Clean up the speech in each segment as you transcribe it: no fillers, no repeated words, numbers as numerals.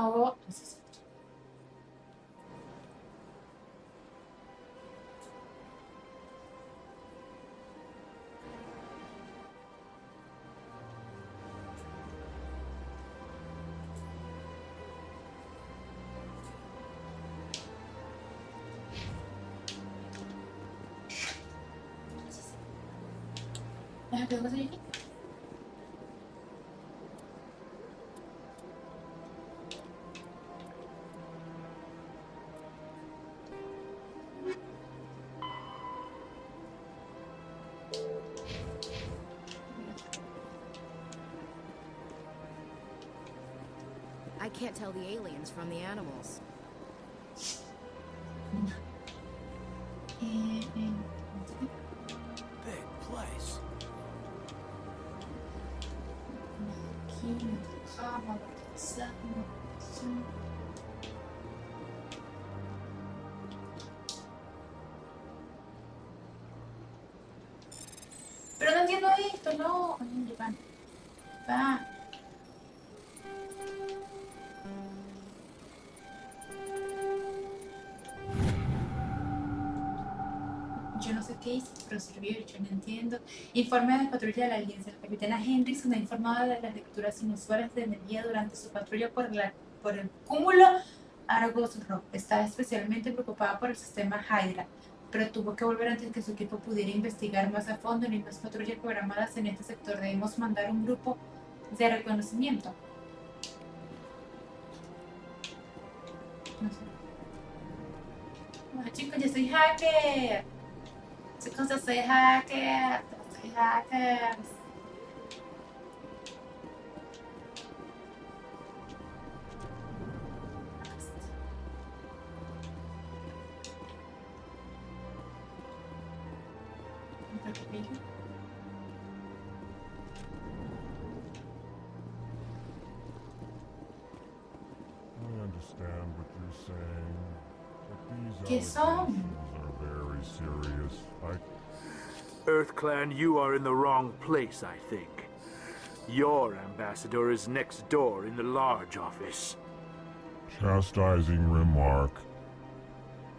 Oh, ¿qué vas a decir? I can't tell the aliens from the animals. Big place. Aqui, calma, locação. Pero no entiendo esto, no. Va. Va. Yo no sé qué hice, pero sirvió, yo no entiendo. Informe de patrulla de la Alianza. La capitana Hendricks ha informado de las lecturas inusuales de energía durante su patrulla por el cúmulo Argos Rock. Estaba especialmente preocupada por el sistema Hydra, pero tuvo que volver antes que su equipo pudiera investigar más a fondo. No hay más patrullas programadas en este sector. Debemos mandar un grupo de reconocimiento. No sé. Bueno, chicos, yo soy hacker. Chicos, yo soy hacker. Soy hacker. I understand what you're saying, but ¿Qué these son? allegations are very serious. EarthClan, you are in the wrong place, I think. Your ambassador is next door in the large office. Chastising remark.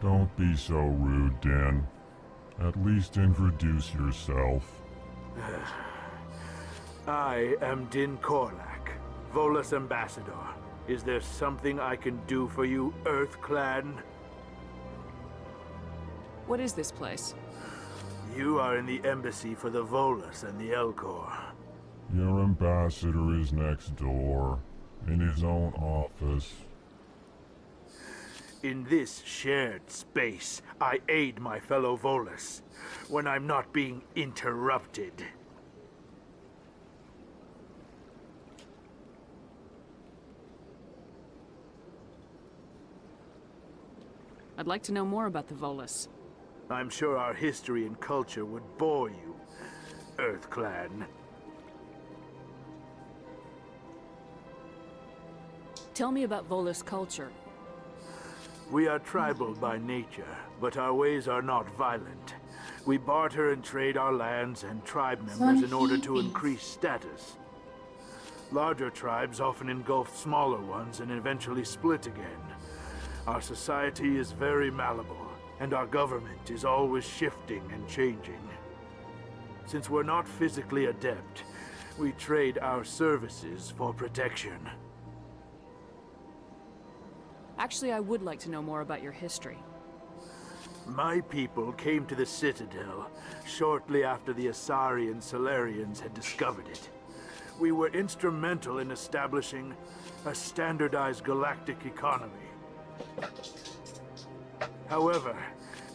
Don't be so rude, Dan. At least introduce yourself. I am Din Korlak, Volus ambassador. Is there something I can do for you, EarthClan? What is this place? You are in the embassy for the Volus and the Elcor. Your ambassador is next door, in his own office. In this shared space, I aid my fellow Volus when I'm not being interrupted. I'd like to know more about the Volus. I'm sure our history and culture would bore you, EarthClan. Tell me about Volus culture. We are tribal by nature, but our ways are not violent. We barter and trade our lands and tribe members in order to increase status. Larger tribes often engulf smaller ones and eventually split again. Our society is very malleable, and our government is always shifting and changing. Since we're not physically adept, we trade our services for protection. Actually, I would like to know more about your history. My people came to the Citadel shortly after the Asari and Solarians had discovered it. We were instrumental in establishing a standardized galactic economy. However,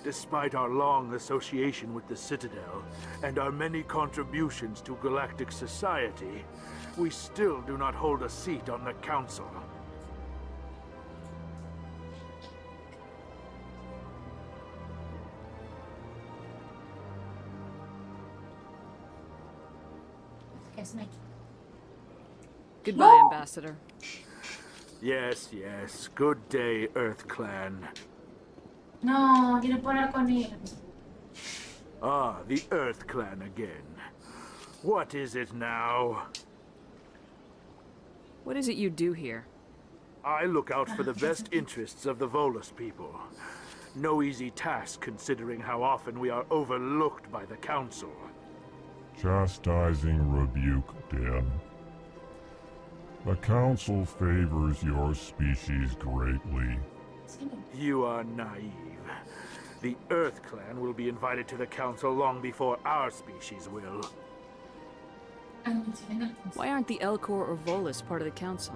despite our long association with the Citadel and our many contributions to galactic society, we still do not hold a seat on the Council. Goodbye, Ambassador. Yes, yes. Good day, EarthClan. No, quiero hablar con él. Ah, the EarthClan again. What is it now? What is it you do here? I look out for the best interests of the Volus people. No easy task considering how often we are overlooked by the Council. Chastising rebuke, Dan. The Council favors your species greatly. You are naive. The Earth Clan will be invited to the Council long before our species will. Why aren't the Elcor or Volus part of the council?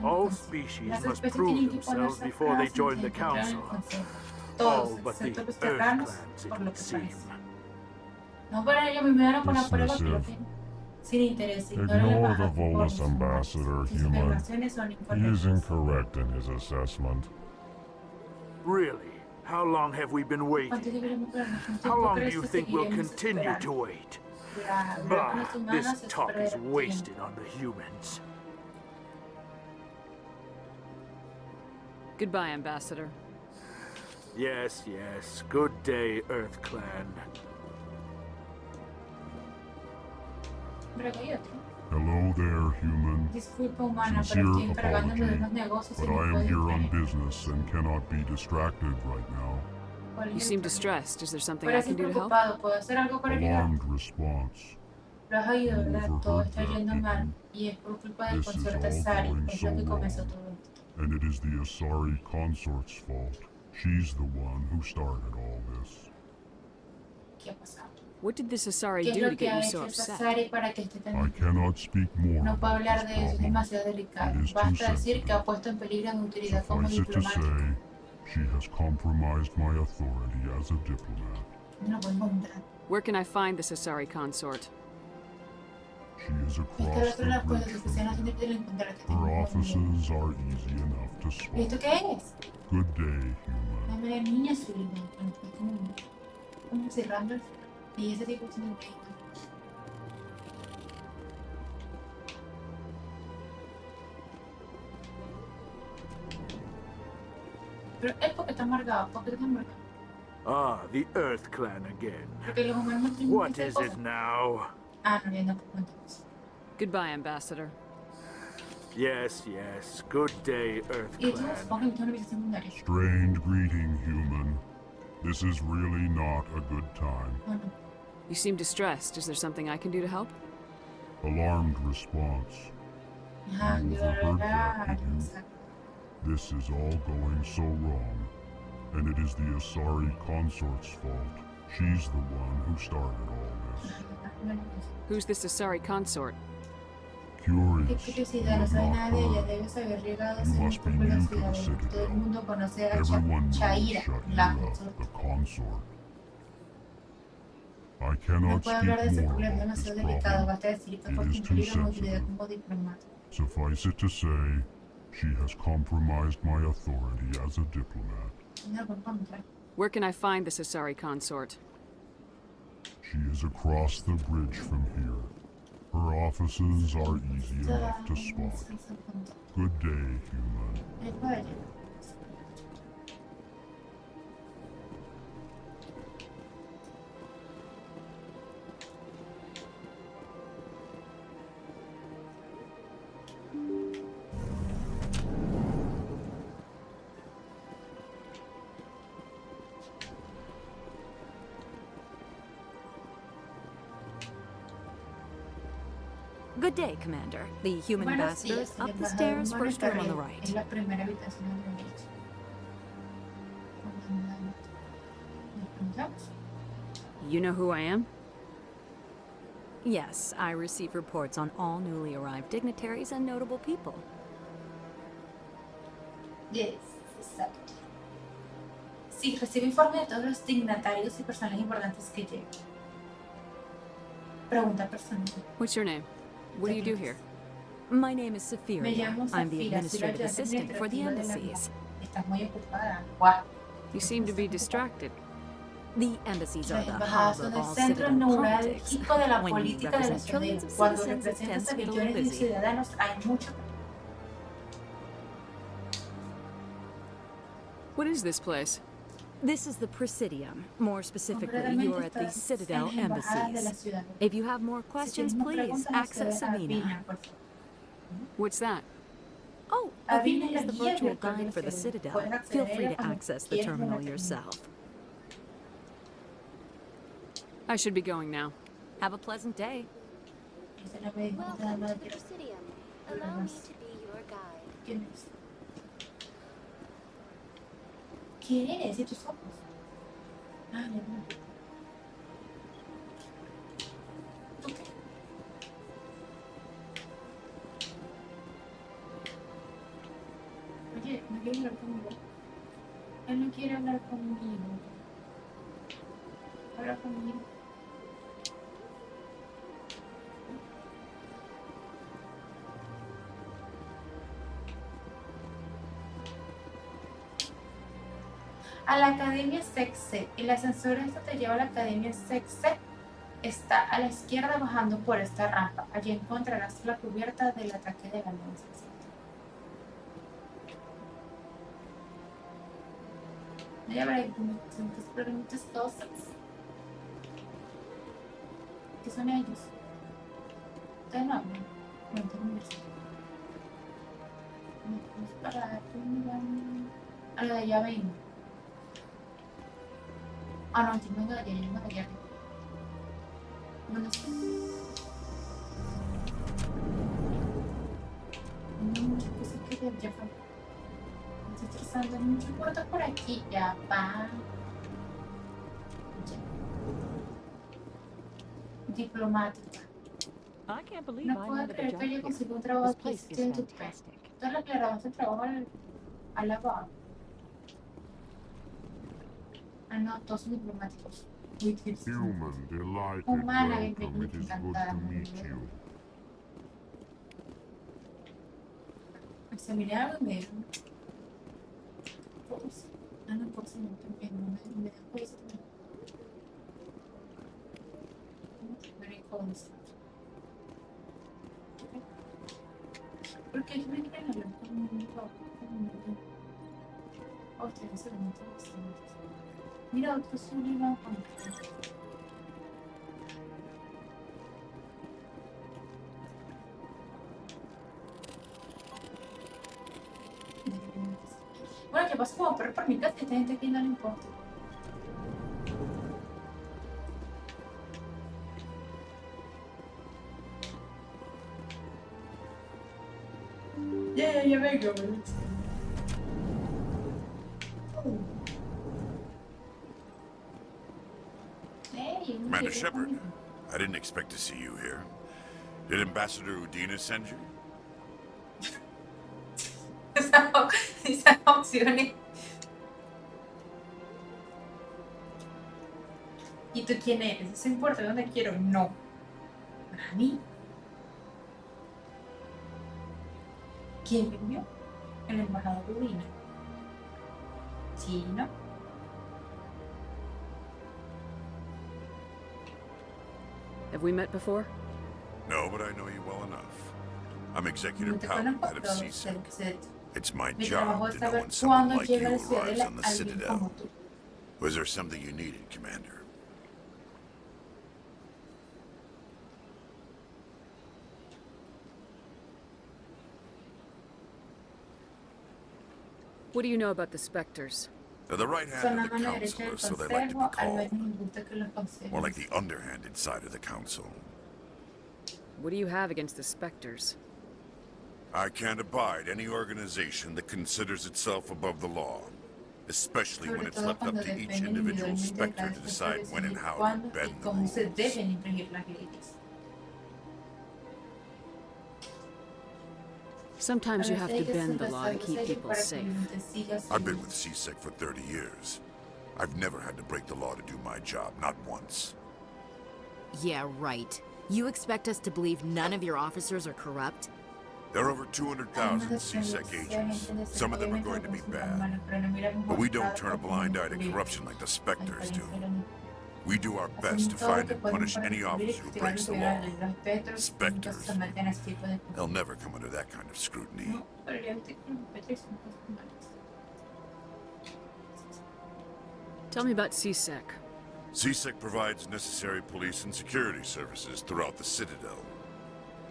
All species must prove themselves before they join the Council. All but the Earth Clans, it would seem. Dismissive. Ignore the Volus ambassador, human. He is incorrect in his assessment. Really? How long have we been waiting? How long do you think we'll continue to wait? Bah, this talk is wasted on the humans. Goodbye, Ambassador. Yes, yes. Good day, Earth Clan. Hello there, human. Disculpa humana, pero Sincere estoy encargándome de apology, unos negocios y but no I am puedo here on distraerme. business and cannot be distracted right now. ¿Cuál es You el seem problema? distressed. Is there something I Pareces can do to help? preocupado. ¿Puedo hacer algo para ayudar? Alarmed response. Lo has oído, You ¿verdad? Todo overheard está that, yendo didn't mal. you? Y es por culpa del This is consorte all Sari. going Es so lo que comenzó wrong. todo esto. And it is the Asari consort's fault. She's the one who started all this. ¿Qué ha pasado? What did this Asari ¿Qué es do to lo que get ha you so hecho esa upset? Sari para que esté I tan... cannot speak more No puedo about hablar this de eso, es problem. demasiado delicado. It is too Basta decir sensitive. que ha puesto en peligro mi utilidad como Suffice it to diplomático. say, she has compromised my authority as a diplomat. No lo puedo encontrar. Where can I find this Asari consort? She is Esta across es the la bridge cosa que from se here. hace de encontrar que Her tengo un offices are easy enough to ¿Y esto spot. qué es? Good day, human. Dame la niña azul. Está como cerrando. Y ese tipo de médico. Pero es porque está amargado. ¿Por qué está amargado? Ah, the Earth Clan again. Porque los humanos no tienen What esta is cosa. it now? Ah, no, ya no puedo entonces. Goodbye, Ambassador. Yes, yes. Good day, Earth Y tú, Clan. supongo que no visión secundaria. Strained greeting, human. This is really not a good time. No, no. You seem distressed. Is there something I can do to help? Alarmed response. Ajá, You yo overheard that, did you? exacto. This is all going so wrong. And it is the Asari consort's fault. She's the one who started all this. Who's this Asari consort? Qué Curious. curiosidad, no You sabe have nada de ella, not heard. debes haber llegado a You ser must be muy new to conocida. the Citadel. Todo el mundo conoce a Everyone knows Shaira, la Shaira, consorte. the consort. I No cannot puedo speak hablar de ese more problema about this demasiado delicado, problem. basta decir que It por is too cumplir la utilidad sensitive. como diplomático. Suffice it to say, she has compromised my authority as a diplomat. No lo puedo encontrar. Where can I find this Asari consort? She is across the bridge from here. Her offices are easy enough to spot. Good day, human. Good day, Commander. The human Buenos ambassador días, is el up the embajador stairs, humano first está room on the arriba. Es right. la primera habitación a la derecha. ¿Nos preguntamos? You know who I am? Yes, I receive reports on all newly arrived dignitaries and notable people. Yes, exacto. Sí, recibe informe de todos los dignatarios y personas importantes que llegan. Pregunta personal. What's your name? What do you do here? My name is Me Safiria. llamo I'm the Zafira, soy la administrative ayudante assistant for the administrativa de la embassies. embajada. Estás muy ocupada. Guau. You seem to be distracted. The embassies are Las the embajadas hub son of el all centro Citadel politics. neurálgico de la When you política de la represent trillions Citadele. of Cuando citizens, it tends representas a to get a little millones de busy. ciudadanos, hay mucho. What is this place? This is the Presidium. More specifically, Concretamente you are at the estás Citadel en las embajadas de la embassies. ciudad. If you have more Si questions, tienes más please preguntas, access accede a Sabina. Sabina, por favor. What's that? Oh, Avina Avina la is the guía virtual virtual de guide la for the Citadele. Citadel. Puedes Feel acceder a free ella to cuando access the quieras en la terminal terminal. yourself. I should be going now. Have a pleasant day. Esa es la que dijo que te da Welcome la to the tierra. Presidium. Allow me to be your guide. ¿Quién es? ¿Quién eres? ¿Y tus ojos? Ah, ya no. ¿Tú qué? Oye, ¿no quiere hablar conmigo? Él no quiere hablar conmigo. Habla conmigo. A la Academia Sexe. El ascensor esto te lleva a la Academia Sexe. Está a la izquierda bajando por esta rampa. Allí encontrarás la cubierta del ataque de la alianza. Voy a haber preguntas cosas. ¿Qué son ellos? Ustedes no hablan. Cuéntenme eso. Para a lo de allá vengo. Ah, no, yo vengo de allá, yo vengo de allá. Bueno, sí. Muchas cosas que ver, ya va. Me estoy estresando mucho puertas por aquí, ya va. Ya. Diplomática. I can't believe No I puedo landed a creer job que haya here. conseguido un trabajo This aquí. place is Estoy en tu fe. fantastic. Tú le aclarabas el trabajo al lavado. Ah, no, todos son diplomáticos. Uy, qué Human, delighted Humana, welcome. It bienvenida, is good encantada. to meet you. Se miraron y me dieron. Pues, ah, no, pues no, también me dan cosas también. Very close. Porque ellos me quieren hablar conmigo. Oh, ustedes se ven interesantes. Mira, otro solo iba a contar. Bueno, yo paso como perro por mi casa y esta gente aquí no le importa. Ya vengo, Hey, Commander Shepard, I didn't expect to see you here. Did Ambassador Udina send you? Esas opciones. ¿Y tú quién eres? ¿Eso importa dónde quiero? No. ¿A mí? ¿Quién me envió? El embajador Udina. Sí, ¿no? Have we met before? No, but I know you well enough. I'm No Executive te Paladin, conozco, head of pero CSEC. It's my mi trabajo job es to know saber when someone cuándo like you llega a la arrives Ciudadela on the alguien como Citadel. tú. Was there something you needed, Commander? What do you know about the Spectres? They're the right Son hand la of the mano derecha Council, del or so they like to be consejo, al called. menos me gusta que los consejos. More like the underhanded side of the Council. What do you have against the Spectres? I can't abide any organization that considers itself above the law, especially when Sobre it's todo left up cuando to each depende individual individualmente de Spectre cada to decide espectro when and decidir how to cuándo y bend the cómo se rules. deben infringir las leyes. Sometimes you A have veces to hay que bend the law to subestar keep los people para que safe. uno te siga I've been siguiendo. with CSEC for 30 years. I've never had to break the law to do my job, not once. Yeah, right. You expect us to believe none of your officers are corrupt? There are over 200,000 CSEC agents. Some of them are going to be bad. But we don't turn a blind eye to corruption like the Spectres do. We do our best to find and punish any officer who breaks the law. Spectres. They'll never come under that kind of scrutiny. Tell me about CSEC. CSEC provides necessary police and security services throughout the Citadel.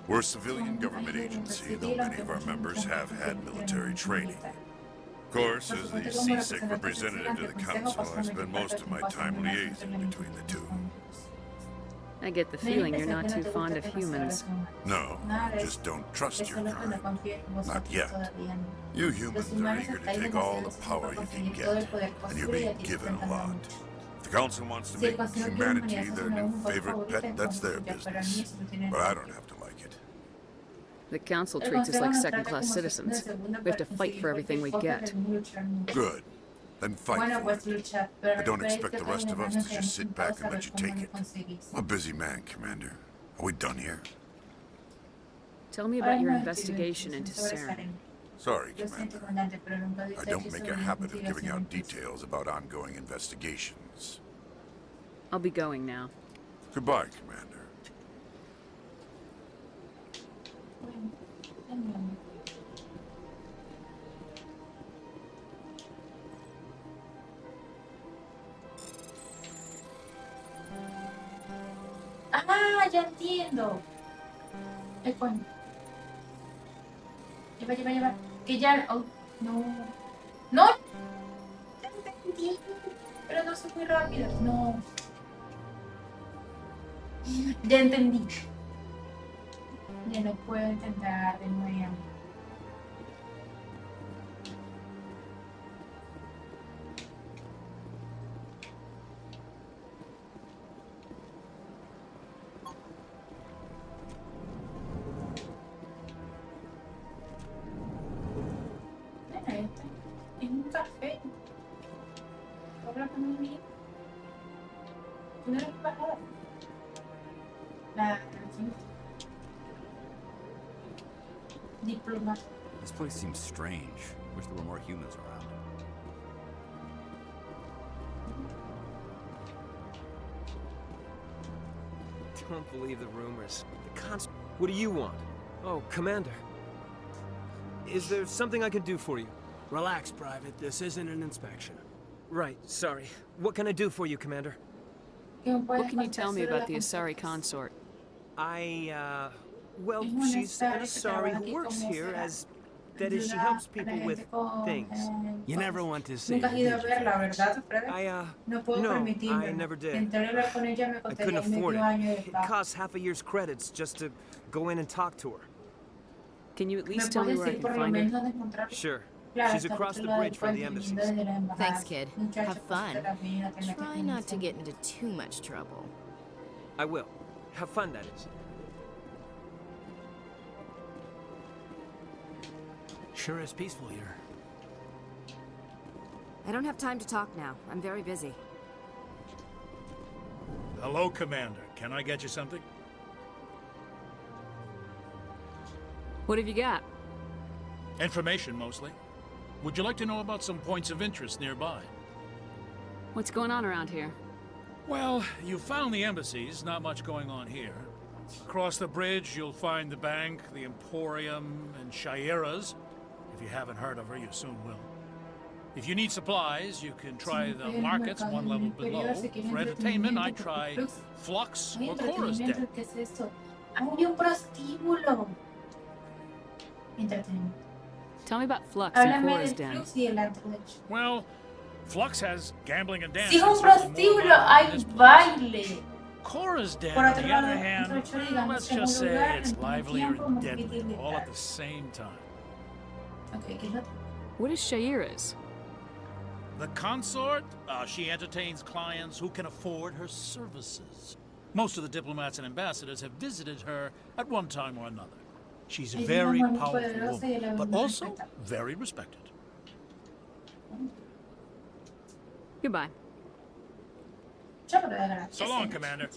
We're a civilian government agency, though many of our members have had military training. Of course, as the CSEC representative to the council, I spend most of my time liaising between the two. I get the feeling you're not too fond of humans. No, I just don't trust your kind. Not yet. You humans are eager to take all the power you can get, and you're being given a lot. If the council wants to make humanity their new favorite pet, that's their business. But I don't have to like it. The council treats us like second-class citizens. We have to fight for everything we get. Good. Then fight for it. I don't expect the rest of us to just sit back and let you take it. I'm a busy man, Commander. Are we done here? Tell me about your investigation into CERN. Sorry, Commander. I don't make a habit of giving out details about ongoing investigations. I'll be going now. Goodbye, Commander. Ah, ya entiendo. El coño. Lleva. Que ya... Oh, no. ¡No! Ya entendí. Pero no soy muy rápido. No. Ya entendí. Ya no puedo intentar de nuevo. Es un café. Habla muy bien. ¿No eres embajada? La diploma. This place seems strange. Wish there were more humans around. Don't believe the rumors. What do you want? Oh, Commander. Is there something I can do for you? Relax, Private. This isn't an inspection. Right, sorry. What can I do for you, Commander? What can you tell me about the Asari consort? Well, she's an Asari who works here as... That is, she helps people with things. You never want to see Nunca has ido a verla, ¿verdad, No, I never did. Intentar hablar con ella me I couldn't costaría afford medio año de it. It pago. costs half a year's credits just to go in and talk to her. Can you at ¿Me least tell me puedes where I decir can por lo find menos her? dónde encontrarla? Sure. Claro, She's está across the titulada bridge from the El embassies. contenido de la embajada. Thanks, kid. Muchacha, Have pues, fun. de la vida, ten la que Try tienes. not to get into too much trouble. I will. Have fun, that is. Sure is peaceful here. I don't have time to talk now. I'm very busy. Hello, Commander. Can I get you something? What have you got? Information, mostly. Would you like to know about some points of interest nearby? What's going on around here? Well, you found the embassies, not much going on here. Across the bridge, you'll find the bank, the Emporium, and Shaira's. If you haven't heard of her, you soon will. If you need supplies, you can try the markets one level below. For entertainment, I'd try Flux or Chorus Den. ¿Qué es esto? Hay un prostíbulo. Entretenimiento. Tell me about Flux and Háblame Cora's del Den. Flux y el antro del show. Well, Flux has gambling and Si dancing. es un certainly more prostíbulo, violent hay than this place. baile. Cora's Den, Por on otro the lado, other el hand, antro del show, digamos, let's en un just say lugar, it's en un livelier tiempo, and más deadlier, difícil all de at the same time. Okay, ¿qué es lo otro? What is Shaira's? The consort, she entertains clients who can afford her services. Most of the diplomats and ambassadors have visited her at one time or another. She's a Es very una muy powerful poderosa y woman, la but muy also respetada. very respected. Goodbye. Yo me lo voy a ganar. So long, Commander.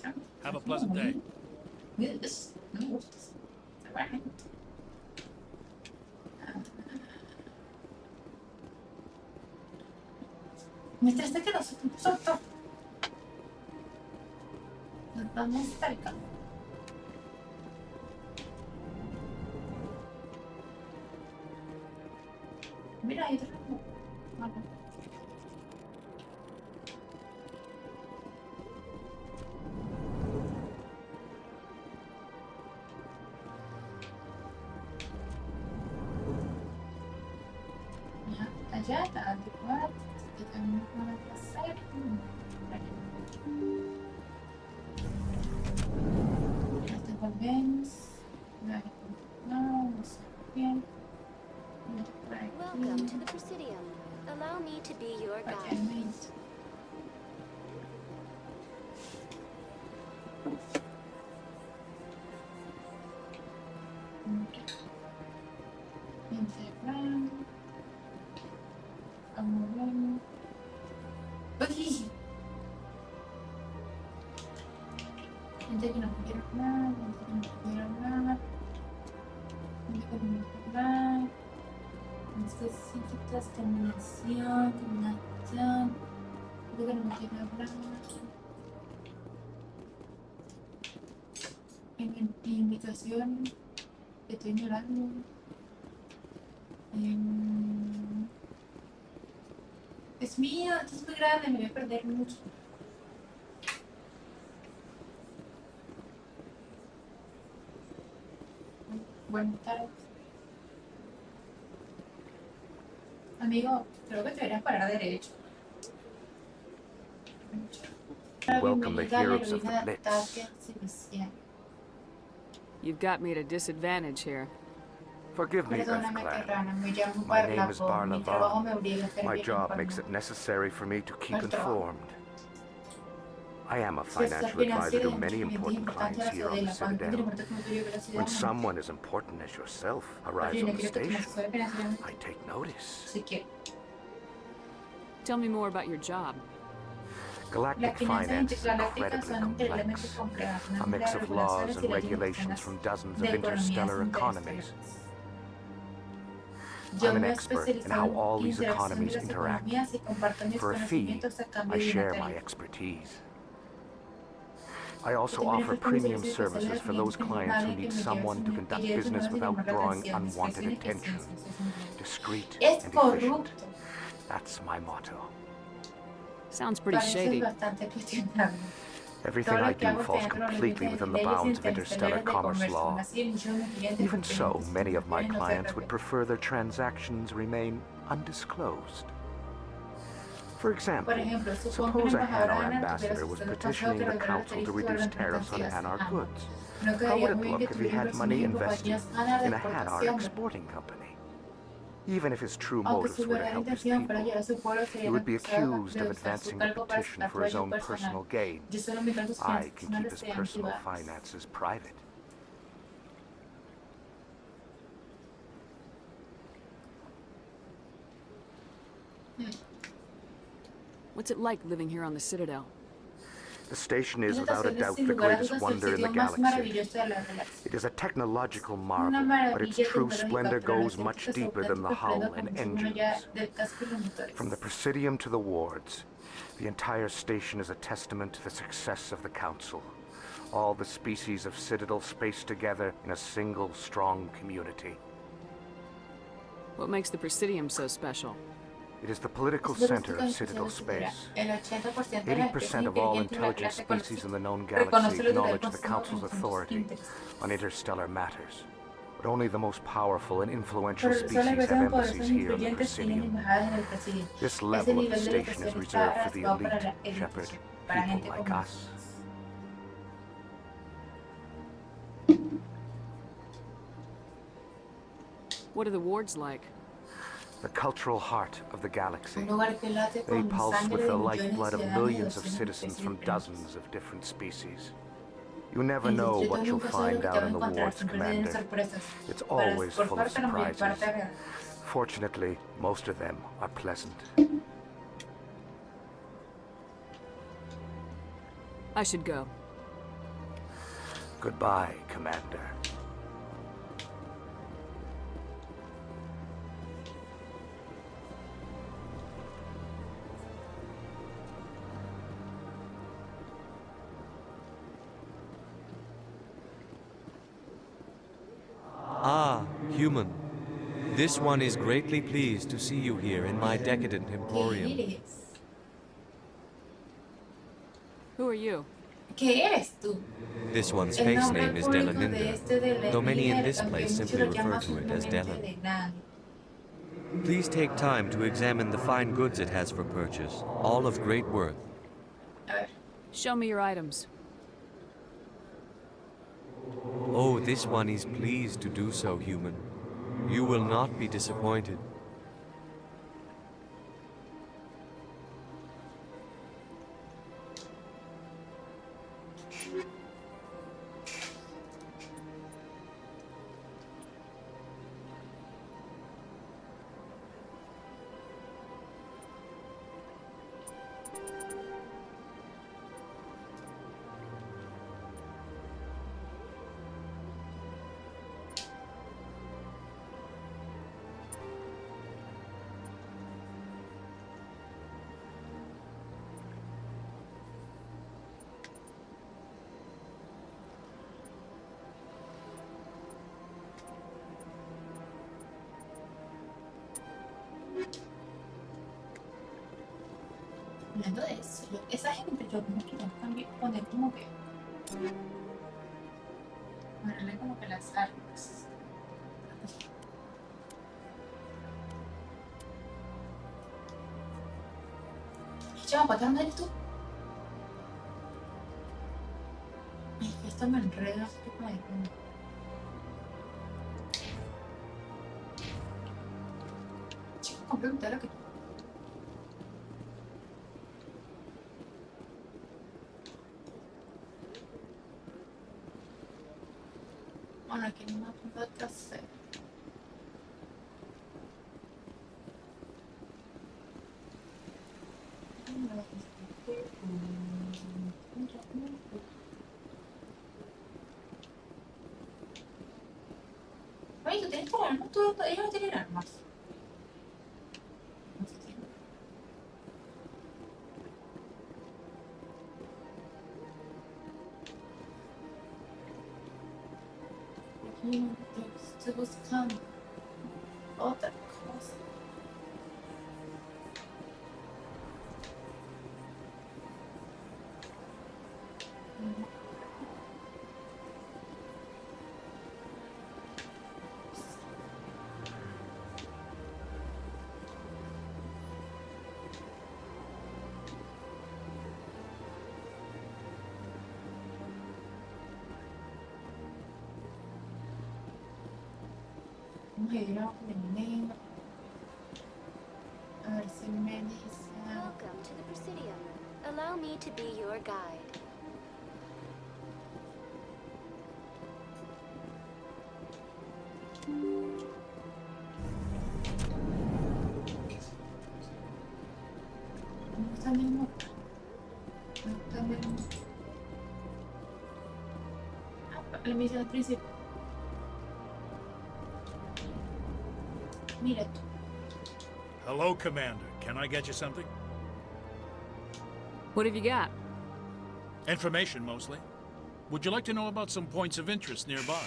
Have a pleasant day. Yes, me gustas. Se va, gente. Me estresa que nosotros nos vamos cerca. Mira, hay otro. Vale. allá, la de cuarto, que también van a pasar. Hasta volvemos. No, no sé bien. Welcome to the Presidium. Allow me to be your guide. Gente que no quiere hablar, gente que no quiere hablar, gente que no quiere hablar. Necesitas terminación, gente que no quiere hablar. En mi invitación que estoy ignorando. Es mío, esto es muy grande, me voy a perder mucho. Buenas tardes. Amigo, creo que te deberías parar derecho. Welcome the heroes of the Blitz. You've got me at a disadvantage here. Forgive me, Earth Clan. My name is Barlavan. My job makes it necessary for me to keep informed. I am a financial advisor to many important clients here on the Citadele. When someone as important as yourself arrives on the station, I take notice. Tell me more about your job. Galactic finance is incredibly complex. A mix of laws and regulations from dozens of interstellar economies. I'm an expert in how all these economies interact. For a fee, I share my expertise. I also offer premium services for those clients who need someone to conduct business without drawing unwanted attention. Discreet and efficient. That's my motto. Sounds pretty shady. Everything I do falls completely within the bounds of interstellar commerce law. Even so, many of my clients would prefer their transactions remain undisclosed. For example, suppose a Hanar ambassador was petitioning the council to reduce tariffs on Hanar goods. How would it look if he had money invested in a Hanar exporting company? Even if his true motives were to help his people, he would be accused of advancing the petition for his own personal gain. I can keep his personal finances private. What's it like living here on the Citadel? The station is without a doubt the greatest wonder in the galaxy. It is a technological marvel, but its true splendor goes much deeper than the hull and engines. From the Presidium to the wards, the entire station is a testament to the success of the Council. All the species of Citadel spaced together in a single strong community. What makes the Presidium so special? It is the political center of Citadel space. 80% of all intelligent species in the known galaxy acknowledge the Council's authority on interstellar matters. But only the most powerful and influential species have embassies here in the Presidium. This level of the station is reserved for the elite, Shepherd, people like us. What are the wards like? The cultural heart of the galaxy. They pulse with the lifeblood of millions of citizens from dozens of different species. You never know what you'll find out in the wards, Commander. It's always full of surprises. Fortunately, most of them are pleasant. I should go. Goodbye, Commander. Ah, human. This one is greatly pleased to see you here in my decadent emporium. Who are you? ¿Qué eres tú? This one's face name is Delaninda, though many in this place simply refer to it as Delan. Please take time to examine the fine goods it has for purchase, all of great worth. Show me your items. Oh, this one is pleased to do so, human. You will not be disappointed. Hablando de eso, esa gente yo como que también poner como que ponerle como que las armas. Chava, ¿para dónde eres tú? Es que esto me enreda, estoy como de chico, compré un tela que bueno, aquí no me apunta qué hacer. Oye, tú tienes armas, ellos no tienen armas. No sé si tienen. Aquí no estoy buscando otra cosa. Vamos a ir a primero. A ver si me dice. Welcome to the Presidium. Allow me to be your guide. No está en el mapa. No está en el mapa. La misión al principio. Mira tú. Hello, Commander. Can I get you something? What have you got? Information, mostly. Would you like to know about some points of interest nearby?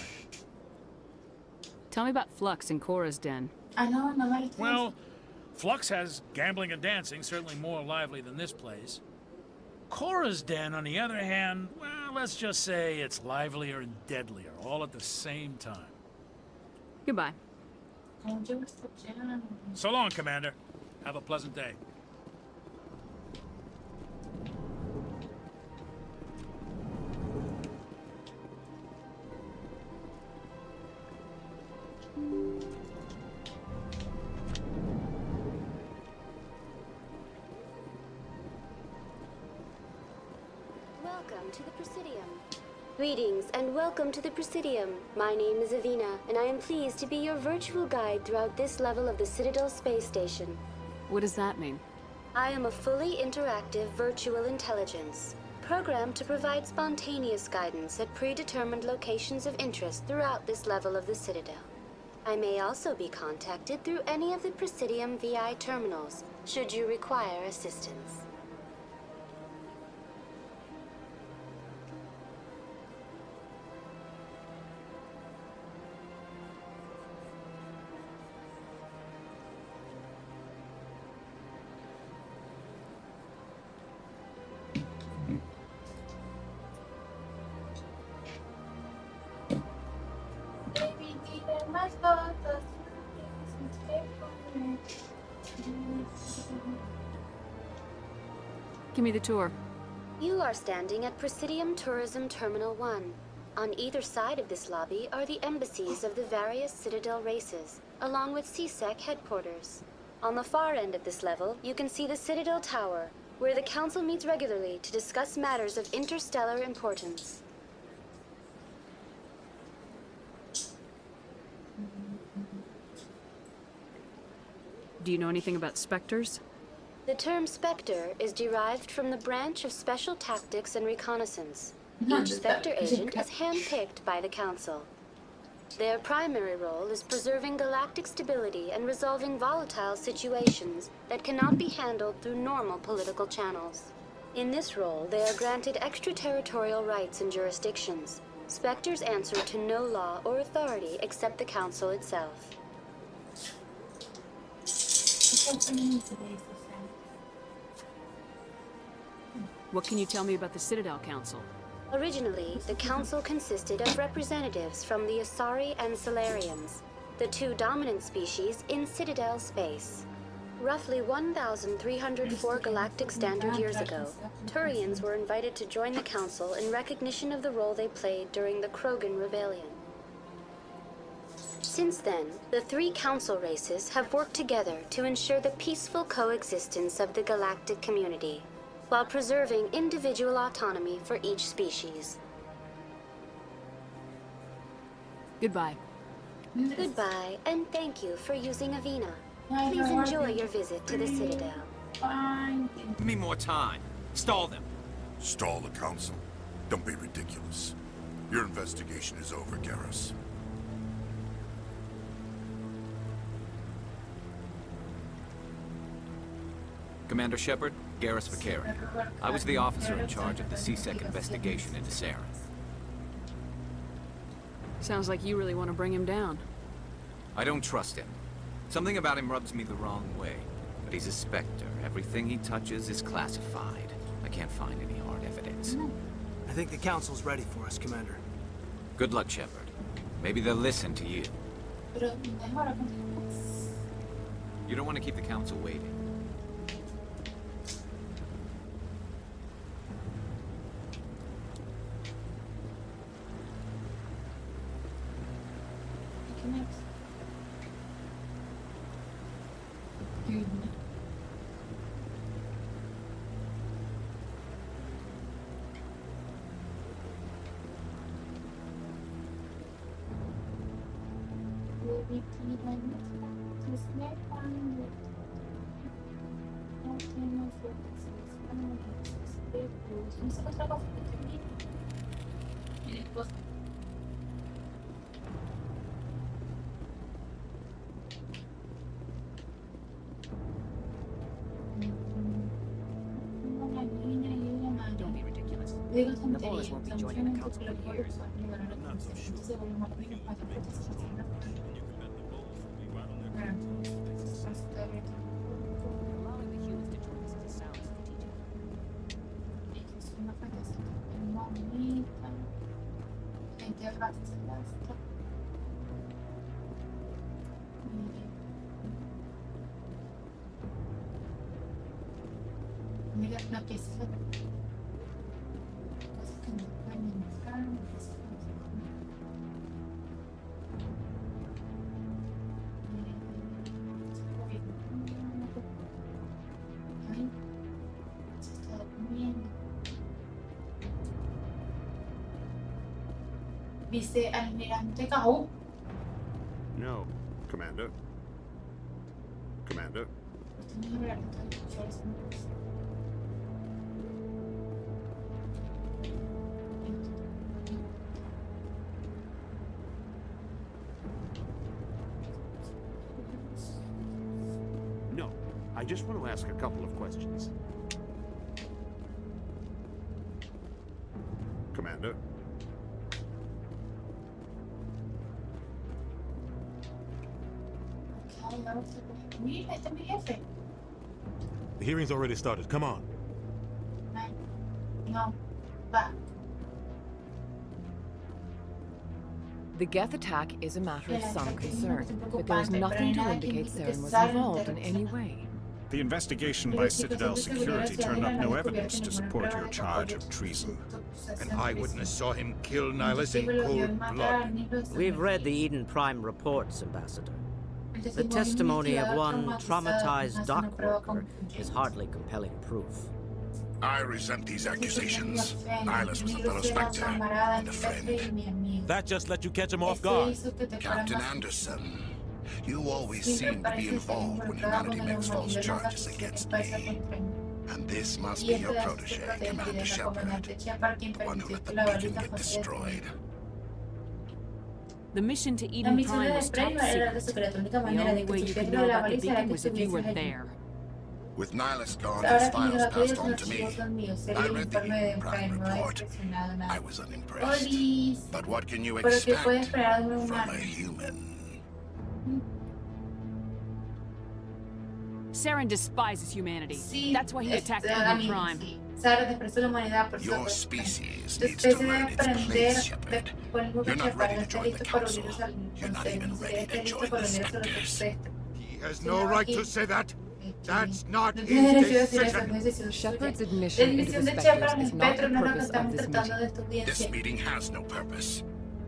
Tell me about Flux and Cora's den. I know, no me Well, Flux has gambling and dancing, certainly more lively than this place. Cora's den, on the other hand, well, let's just say it's livelier and deadlier, all at the same time. Goodbye. So long, Commander. Have a pleasant day. Welcome to the Presidium. Greetings and welcome to the Presidium. My name is Avina, and I am pleased to be your virtual guide throughout this level of the Citadel space station. What does that mean? I am a fully interactive virtual intelligence, programmed to provide spontaneous guidance at predetermined locations of interest throughout this level of the Citadel. I may also be contacted through any of the Presidium VI terminals, should you require assistance. Give me the tour. You are standing at Presidium Tourism Terminal 1. On either side of this lobby are the embassies of the various Citadel races, along with CSEC headquarters. On the far end of this level, you can see the Citadel Tower, where the Council meets regularly to discuss matters of interstellar importance. Do you know anything about specters? The term Spectre is derived from the branch of Special Tactics and Reconnaissance. Each Spectre agent is handpicked by the Council. Their primary role is preserving galactic stability and resolving volatile situations that cannot be handled through normal political channels. In this role, they are granted extraterritorial rights and jurisdictions. Spectres answer to no law or authority except the Council itself. What can you tell me about the Citadel Council? Originally, the Council consisted of representatives from the Asari and Solarians, the two dominant species in Citadel space. Roughly 1,304 galactic standard years ago, Turians were invited to join the Council in recognition of the role they played during the Krogan Rebellion. Since then, the three Council races have worked together to ensure the peaceful coexistence of the galactic community, while preserving individual autonomy for each species. Goodbye. Goodbye, and thank you for using Avina. Please enjoy your visit to the Citadel. Give me more time. Stall them. Stall the Council? Don't be ridiculous. Your investigation is over, Garrus. Commander Shepard, Garrus Vakarian. I was the officer in charge of the CSEC investigation into Saren. Sounds like you really want to bring him down. I don't trust him. Something about him rubs me the wrong way. But he's a Spectre. Everything he touches is classified. I can't find any hard evidence. I think the Council's ready for us, Commander. Good luck, Shepard. Maybe they'll listen to you. You don't want to keep the Council waiting. Don't be ridiculous. The boys won't be joining the Council for years. Allowing the humans to join us is a sound Vicealmirante Cahú. No, Commander. Commander. No, I just want to ask a couple of questions. Commander. The hearing's already started. Come on. No, va. The Geth attack is a matter of some concern, but there is nothing to indicate Saren was involved in any way. The investigation by Citadel Security turned up no evidence to support your charge of treason. An eyewitness saw him kill Nihilus in cold blood. We've read the Eden Prime reports, Ambassador. The testimony of one traumatized dock worker is hardly compelling proof. I resent these accusations. Nihilus was a fellow Spectre and a friend. That just let you catch him off guard. Captain Anderson, you always seem to be involved when humanity makes false charges against me. And this must be your protege, Commander Shepard, the one who let the beacon get destroyed. The mission to Eden Prime was top secret. The only way you could know about the beacon was if you were there. With Nihilus gone, his files passed on to me. I read the Eden Prime report. I was unimpressed. But what can you expect from a human? Saren despises humanity. That's why he attacked Eden Prime. Your species needs to learn its place, Shepard. You're not ready to join the Council. You're not even ready to join the Spectres. He has no right to say that. That's not his decision. Shepard's admission into the Spectres is not the purpose of this meeting. This meeting has no purpose.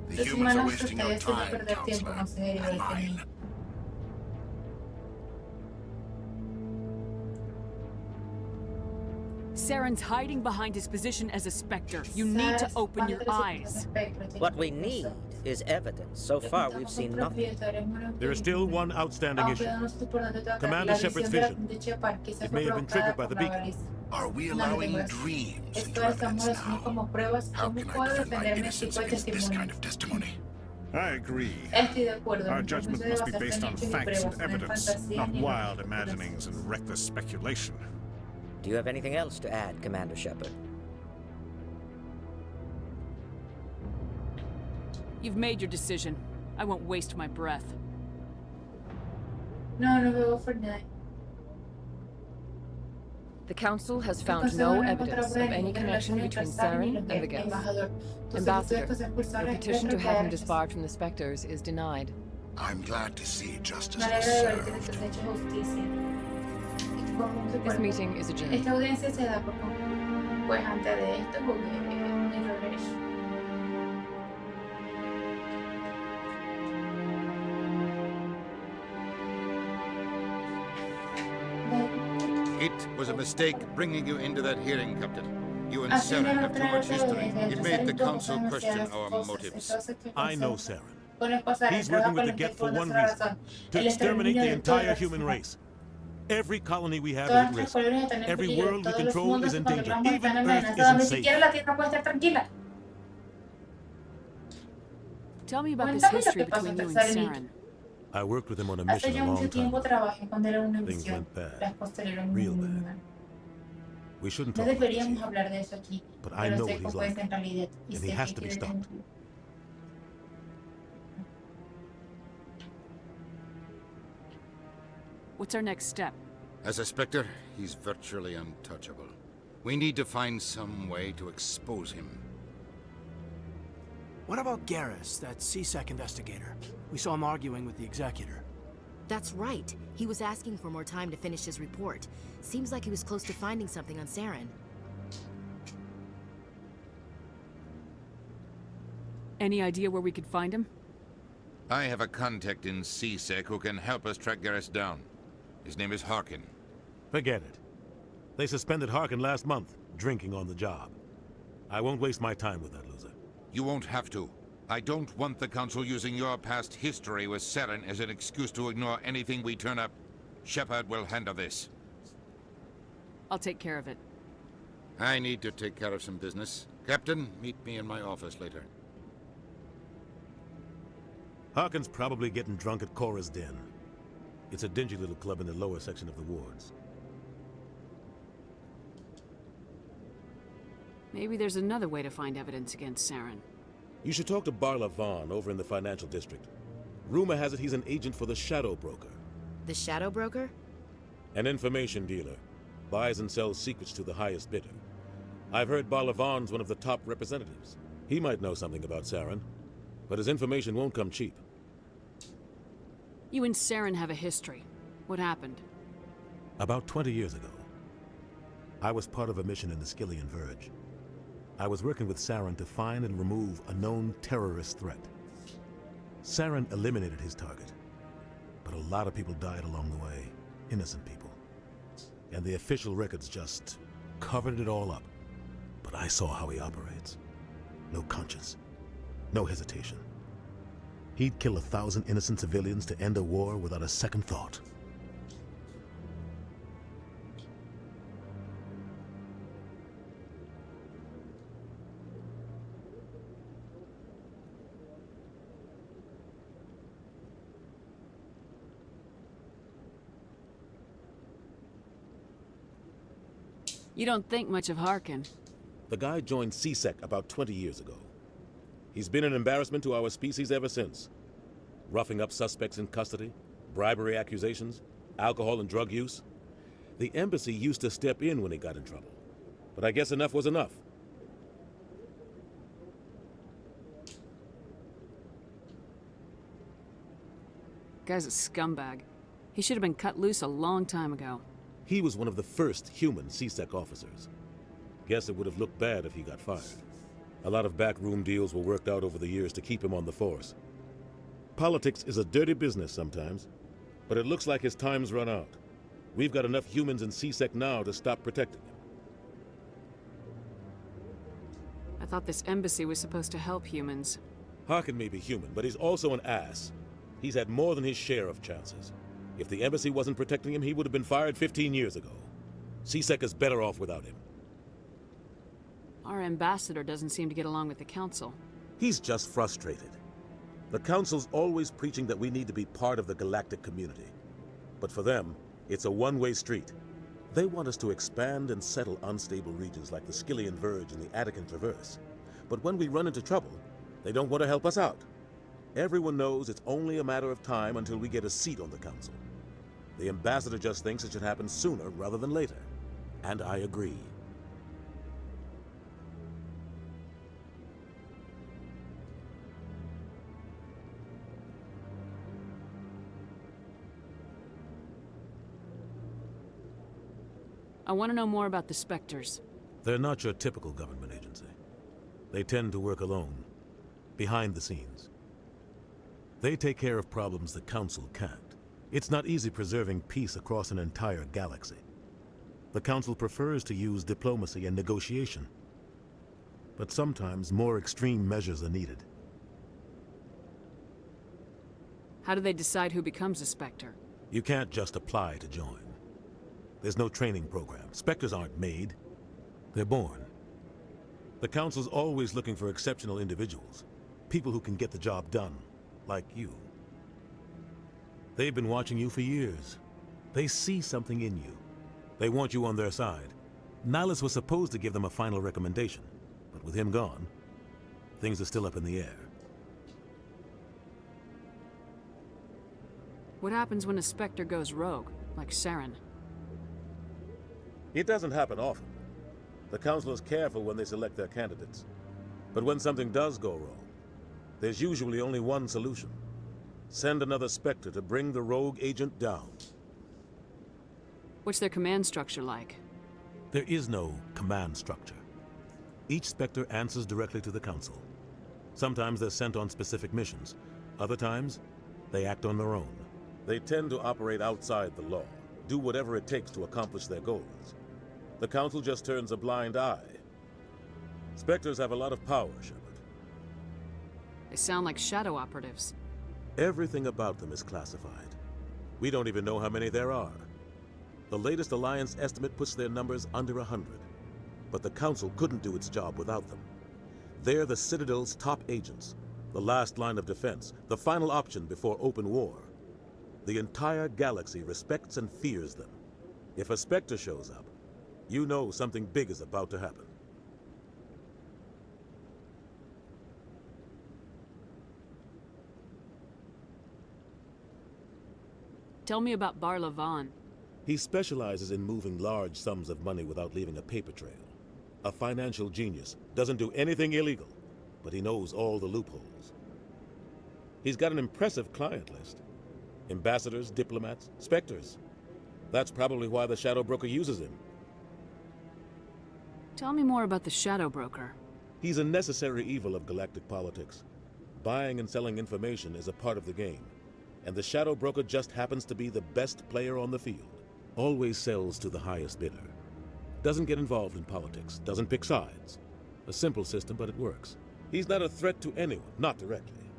The humans are wasting your time, Counselor, and mine. Saren's hiding behind his position as a Spectre. You need to open your eyes. What we need is evidence. So far, we've seen nothing. There is still one outstanding issue. Commander Shepard's vision. It may have been triggered by the beacon. Are we allowing dreams into evidence now? How can I defend my innocence against this kind of testimony? I agree. Our judgment must be based on facts and evidence, not wild imaginings and reckless speculation. Do you have anything else to add, Commander Shepard? You've made your decision. I won't waste my breath. The Council has found no evidence of any connection between Saren and the Geth. Ambassador, your petition to have him disbarred from the Spectres is denied. I'm glad to see justice was served. This meeting is adjourned. Esta audiencia se da por pues antes de esto porque mi regreso. It was a mistake bringing you into that hearing, Captain. You and Saren have too much history. It made the Council question our motives. I know Saren. He's working with the Geth for one reason: to exterminate the entire human race. Every colony we have is at risk. Every world we control is in danger. Even Earth isn't safe. Tell me about this history between you and Saren. I worked with him on a mission a long time ago. Things went bad. Real bad. We shouldn't talk about this here. But I know what he's like. And he has to be stopped. What's our next step? As a Spectre, he's virtually untouchable. We need to find some way to expose him. What about Garrus, that CSEC investigator? We saw him arguing with the Executor. That's right. He was asking for more time to finish his report. Seems like he was close to finding something on Saren. Any idea where we could find him? I have a contact in CSEC who can help us track Garrus down. His name is Harkin. Forget it. They suspended Harkin last month, drinking on the job. I won't waste my time with that loser. You won't have to. I don't want the Council using your past history with Saren as an excuse to ignore anything we turn up. Shepard will handle this. I'll take care of it. I need to take care of some business. Captain, meet me in my office later. Harkin's probably getting drunk at Cora's Den. It's a dingy little club in the lower section of the wards. Maybe there's another way to find evidence against Saren. You should talk to Barla Vaughn over in the financial district. Rumor has it he's an agent for the Shadow Broker. The Shadow Broker? An information dealer. Buys and sells secrets to the highest bidder. I've heard Barla Vaughn's one of the top representatives. He might know something about Saren, but his information won't come cheap. You and Saren have a history. What happened? About 20 years ago, I was part of a mission in the Skillian Verge. I was working with Saren to find and remove a known terrorist threat. Saren eliminated his target, but a lot of people died along the way, innocent people. And the official records just covered it all up. But I saw how he operates. No conscience, no hesitation. He'd kill 1,000 innocent civilians to end a war without a second thought. You don't think much of Harkin. The guy joined CSEC about 20 years ago. He's been an embarrassment to our species ever since. Roughing up suspects in custody, bribery accusations, alcohol and drug use. The embassy used to step in when he got in trouble. But I guess enough was enough. Guy's a scumbag. He should have been cut loose a long time ago. He was one of the first human CSEC officers. Guess it would have looked bad if he got fired. A lot of backroom deals were worked out over the years to keep him on the force. Politics is a dirty business sometimes, but it looks like his time's run out. We've got enough humans in CSEC now to stop protecting him. I thought this embassy was supposed to help humans. Harkin may be human, but he's also an ass. He's had more than his share of chances. If the embassy wasn't protecting him, he would have been fired 15 years ago. CSEC is better off without him. Our ambassador doesn't seem to get along with the council. He's just frustrated. The council's always preaching that we need to be part of the galactic community. But for them, it's a one-way street. They want us to expand and settle unstable regions like the Skillian Verge and the Attican Traverse. But when we run into trouble, they don't want to help us out. Everyone knows it's only a matter of time until we get a seat on the council. The ambassador just thinks it should happen sooner rather than later. And I agree. I want to know more about the Spectres. They're not your typical government agency. They tend to work alone, behind the scenes. They take care of problems the Council can't. It's not easy preserving peace across an entire galaxy. The Council prefers to use diplomacy and negotiation. But sometimes more extreme measures are needed. How do they decide who becomes a Spectre? You can't just apply to join. There's no training program. Spectres aren't made. They're born. The Council's always looking for exceptional individuals. People who can get the job done. Like you. They've been watching you for years. They see something in you. They want you on their side. Nihilus was supposed to give them a final recommendation, but with him gone, things are still up in the air. What happens when a Spectre goes rogue, like Saren? It doesn't happen often. The Council is careful when they select their candidates. But when something does go wrong, there's usually only one solution. Send another Spectre to bring the rogue agent down. What's their command structure like? There is no command structure. Each Spectre answers directly to the Council. Sometimes they're sent on specific missions. Other times, they act on their own. They tend to operate outside the law, do whatever it takes to accomplish their goals. The Council just turns a blind eye. Spectres have a lot of power, Shepard. They sound like shadow operatives. Everything about them is classified. We don't even know how many there are. The latest Alliance estimate puts their numbers under 100. But the Council couldn't do its job without them. They're the Citadel's top agents, the last line of defense, the final option before open war. The entire galaxy respects and fears them. If a Spectre shows up, you know something big is about to happen. Tell me about Bar Lavan. He specializes in moving large sums of money without leaving a paper trail. A financial genius, doesn't do anything illegal, but he knows all the loopholes. He's got an impressive client list. Ambassadors, diplomats, Spectres. That's probably why the Shadow Broker uses him. Tell me more about the Shadow Broker. He's a necessary evil of galactic politics. Buying and selling information is a part of the game, and the Shadow Broker just happens to be the best player on the field. Always sells to the highest bidder. Doesn't get involved in politics, doesn't pick sides. A simple system, but it works. He's not a threat to anyone, not directly.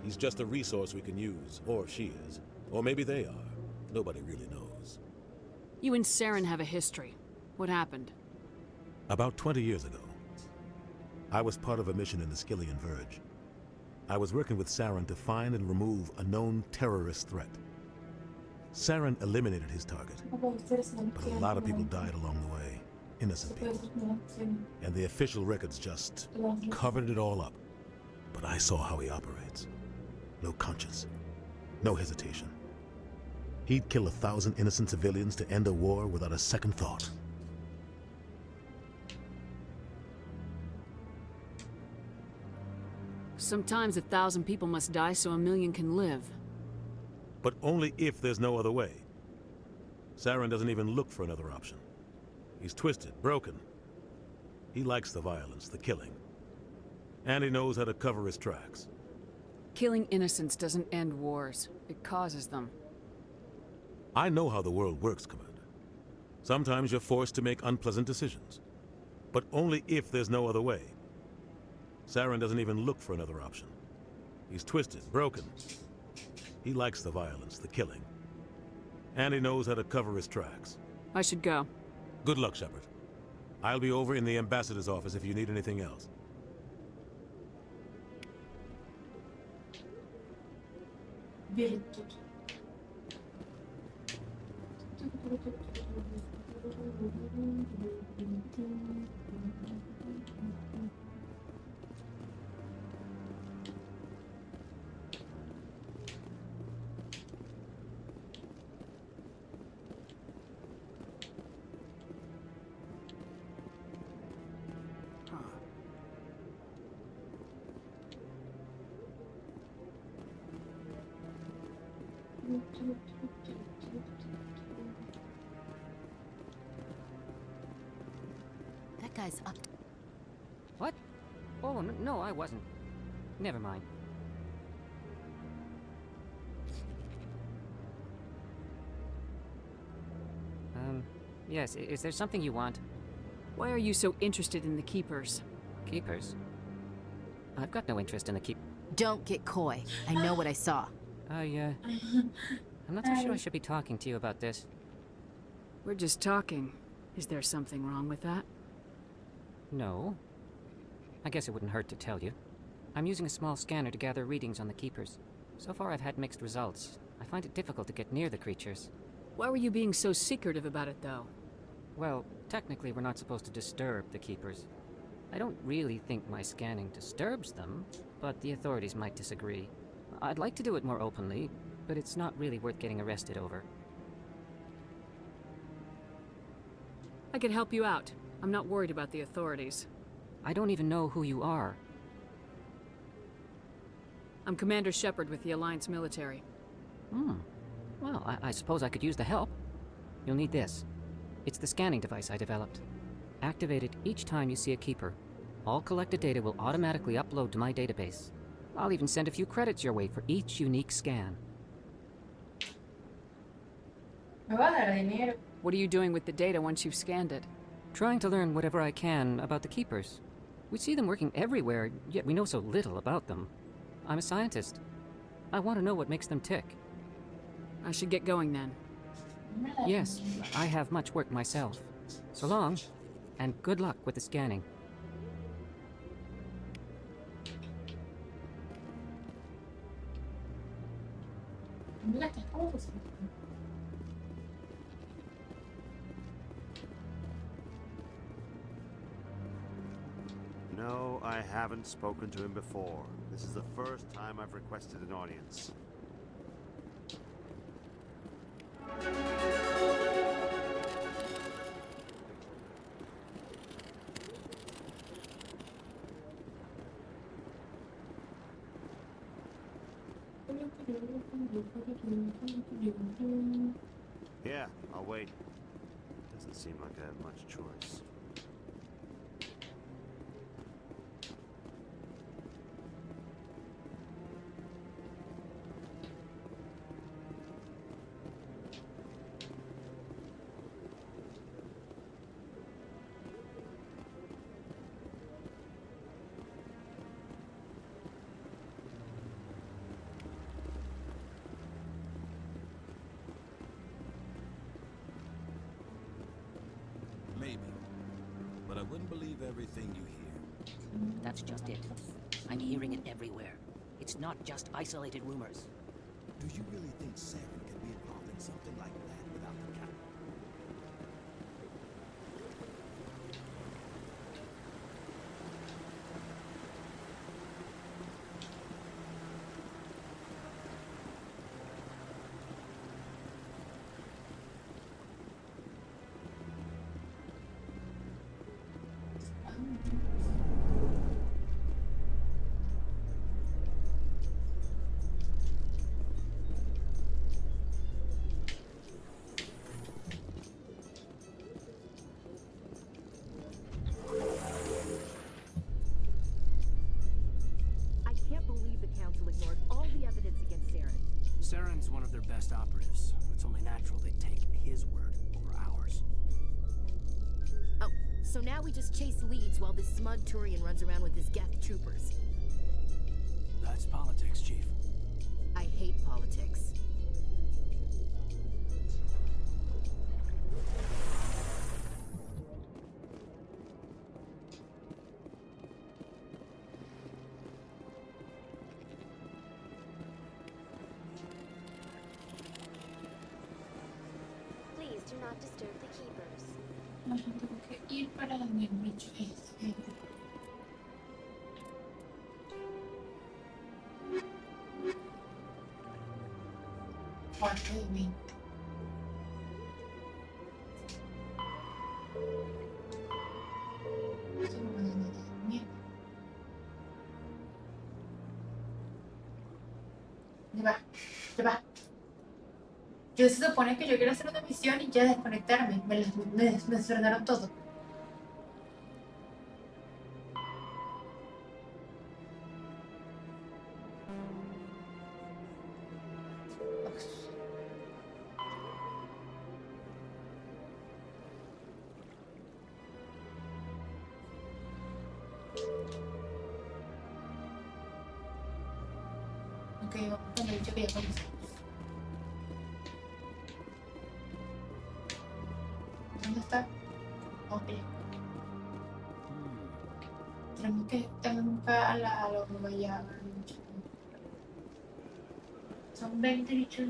He's just a resource we can use, or she is. Or maybe they are. Nobody really knows. You and Saren have a history. What happened? About 20 years ago, I was part of a mission in the Skillian Verge. I was working with Saren to find and remove a known terrorist threat. Saren eliminated his target, but a lot of people died along the way. Innocent people. And the official records just covered it all up. But I saw how he operates. No conscience. No hesitation. He'd kill 1,000 innocent civilians to end a war without a second thought. Sometimes 1,000 people must die so 1,000,000 can live. But only if there's no other way. Saren doesn't even look for another option. He's twisted, broken. He likes the violence, the killing. And he knows how to cover his tracks. Killing innocents doesn't end wars. It causes them. I know how the world works, Commander. Sometimes you're forced to make unpleasant decisions. But only if there's no other way. Saren doesn't even look for another option. He's twisted, broken. He likes the violence, the killing. And he knows how to cover his tracks. I should go. Good luck, Shepard. I'll be over in the ambassador's office if you need anything else. That guy's up. What? Oh, no, I wasn't. Never mind. Yes, is there something you want? Why are you so interested in the Keepers? Keepers? I've got no interest in the keep... Don't get coy. I know what I saw. I'm not so sure I should be talking to you about this. We're just talking. Is there something wrong with that? No. I guess it wouldn't hurt to tell you. I'm using a small scanner to gather readings on the Keepers. So far I've had mixed results. I find it difficult to get near the creatures. Why were you being so secretive about it, though? Well, technically we're not supposed to disturb the Keepers. I don't really think my scanning disturbs them, but the authorities might disagree. I'd like to do it more openly, but it's not really worth getting arrested over. I could help you out. I'm not worried about the authorities. I don't even know who you are. I'm Commander Shepard with the Alliance military. Well, I suppose I could use the help. You'll need this. It's the scanning device I developed. Activate it each time you see a Keeper. All collected data will automatically upload to my database. I'll even send a few credits your way for each unique scan. What are you doing with the data once you've scanned it? Trying to learn whatever I can about the Keepers. We see them working everywhere, yet we know so little about them. I'm a scientist. I want to know what makes them tick. I should get going then. Yes, I have much work myself. So long, and good luck with the scanning. No, I haven't spoken to him before. This is the first time I've requested an audience. Yeah, I'll wait. Doesn't seem like I have much choice. Maybe. But I wouldn't believe everything you hear. That's just it. I'm hearing it everywhere. It's not just isolated rumors. Do you really think Saren could be involved in something like that without the captain? I can't believe the Council ignored all the evidence against Saren. Saren's one of their best operatives. It's only natural they'd take his word over ours. Oh, so now we just chase leads while this smug Turian runs around with his Geth troopers. That's politics, Chief. I hate politics. Please do not disturb the keepers. Ajá, tengo que ir para donde el bicho es. Cuarto de 20. Eso no me da nada de miedo. Ya va, ya va. Yo se supone que yo quiero hacer una misión y ya desconectarme. Me desordenaron todo. Ok, vamos con el bicho que ya conocemos. ¿Dónde está? Ok. Tenemos que a los guayabas. Son 20 bichos.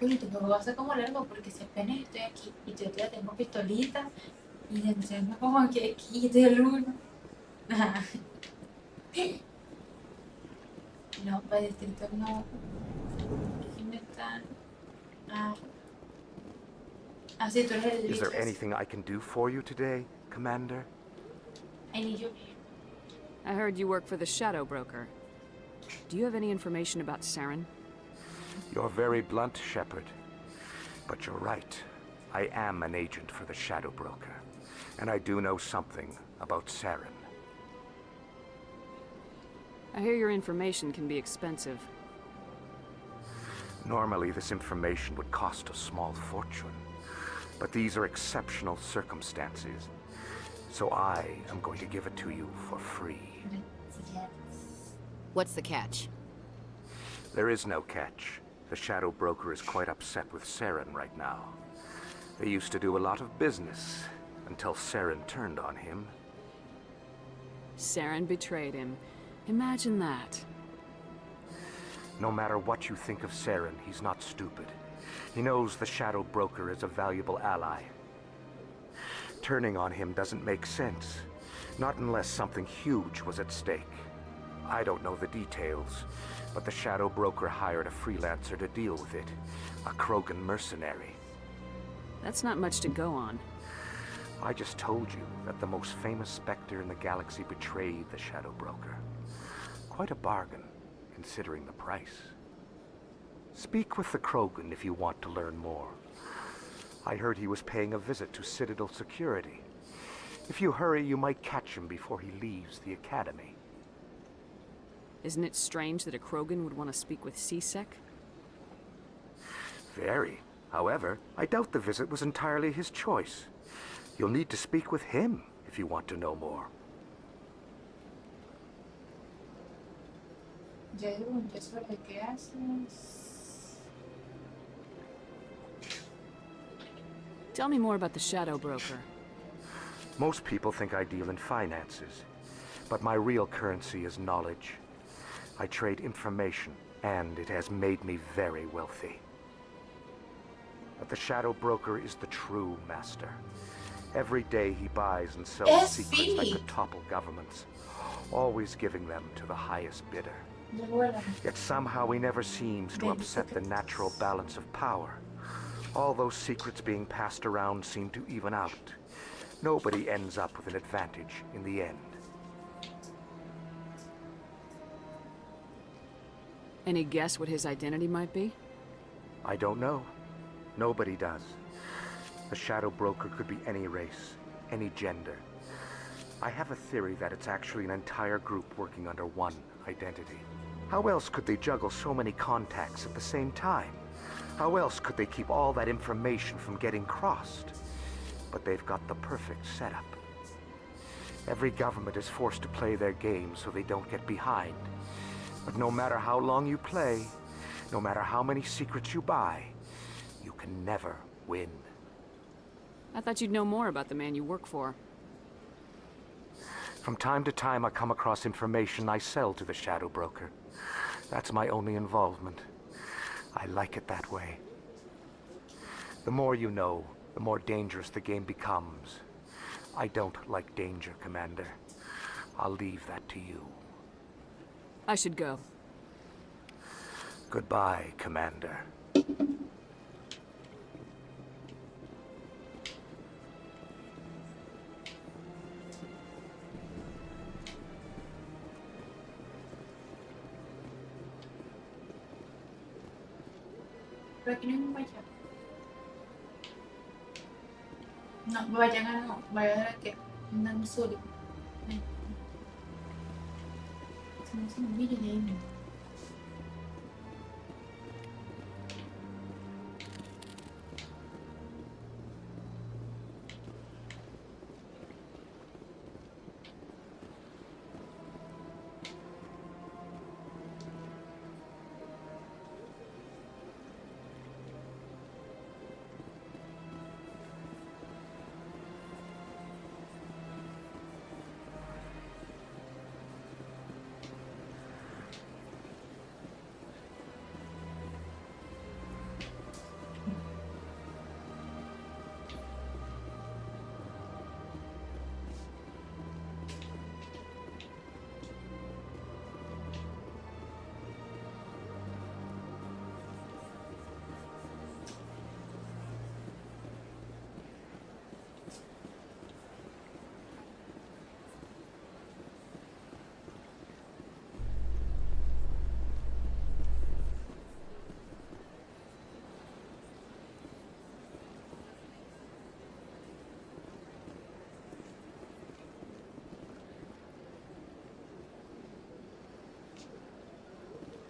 Uy, te lo voy a hacer como largo porque si apenas estoy aquí y yo ya tengo pistolita y de me como que aquí del uno. No, para distrito no. ¿Quién está? Sí, tú eres el Is bicho. there anything I can do for you today, Commander? I need you. I heard you work for the Shadow Broker. Do you have any information about Saren? You're very blunt, Shepard. But you're right. I am an agent for the Shadow Broker. And I do know something about Saren. I hear your information can be expensive. Normally, this information would cost a small fortune. But these are exceptional circumstances. So I am going to give it to you for free. What's the catch? There is no catch. The Shadow Broker is quite upset with Saren right now. They used to do a lot of business until Saren turned on him. Saren betrayed him. Imagine that. No matter what you think of Saren, he's not stupid. He knows the Shadow Broker is a valuable ally. Turning on him doesn't make sense. Not unless something huge was at stake. I don't know the details, but the Shadow Broker hired a freelancer to deal with it. A Krogan mercenary. That's not much to go on. I just told you that the most famous Spectre in the galaxy betrayed the Shadow Broker. Quite a bargain, considering the price. Speak with the Krogan if you want to learn more. I heard he was paying a visit to Citadel security. If you hurry, you might catch him before he leaves the Academy. Isn't it strange that a Krogan would want to speak with C-Sec? Very. However, I doubt the visit was entirely his choice. You'll need to speak with him if you want to know more. Tell me more about the Shadow Broker. Most people think I deal in finances, but my real currency is knowledge. I trade information, and it has made me very wealthy. But the Shadow Broker is the true master. Every day he buys and sells secrets that could topple governments, always giving them to the highest bidder. Yet somehow he never seems to upset the natural balance of power. All those secrets being passed around seem to even out. Nobody ends up with an advantage in the end. Any guess what his identity might be? I don't know. Nobody does. The Shadow Broker could be any race, any gender. I have a theory that it's actually an entire group working under one identity. How else could they juggle so many contacts at the same time? How else could they keep all that information from getting crossed? But they've got the perfect setup. Every government is forced to play their game so they don't get behind. But no matter how long you play, no matter how many secrets you buy, you can never win. I thought you'd know more about the man you work for. From time to time, I come across information I sell to the Shadow Broker. That's my only involvement. I like it that way. The more you know, the more dangerous the game becomes. I don't like danger, Commander. I'll leave that to you. I should go. Goodbye, Commander. Pero aquí no hay un vaya. No, vayan a no, vayan a que andan solo. Se me mire de ahí.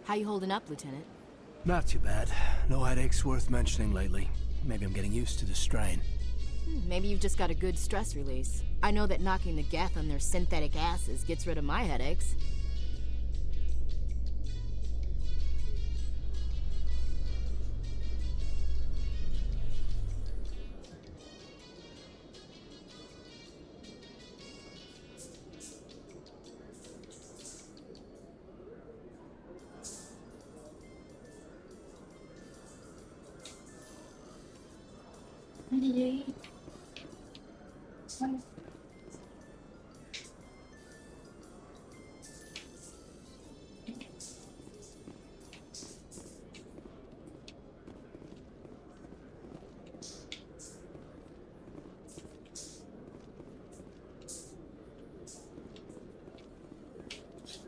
How you holding up, Lieutenant? Not too bad. No headaches worth mentioning lately. Maybe I'm getting used to the strain. Maybe you've just got a good stress release. I know that knocking the geth on their synthetic asses gets rid of my headaches.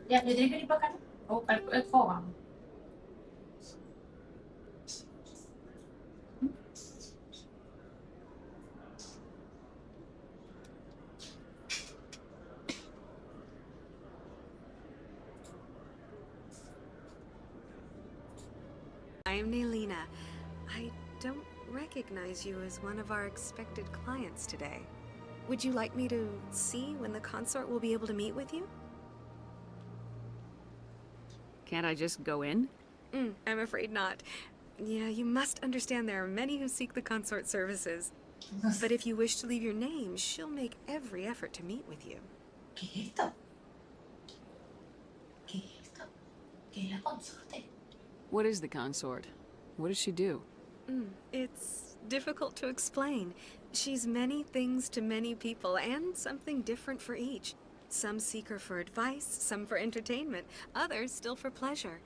Ya, yo tengo que ir para acá, ¿no? A buscar el fogón. I'm Nailina. I don't recognize you as one of our expected clients today. Would you like me to see when the consort will be able to meet with you? Can't I just go in? I'm afraid not. Yeah, you must understand there are many who seek the consort services. But if you wish to leave your name, she'll make every effort to meet with you. ¿Qué es esto? ¿Qué es esto? ¿Qué es la consorte? What is the consort? What does she do? It's difficult to explain. She's many things to many people, and something different for each. Some seek her for advice, some for entertainment, others still for pleasure.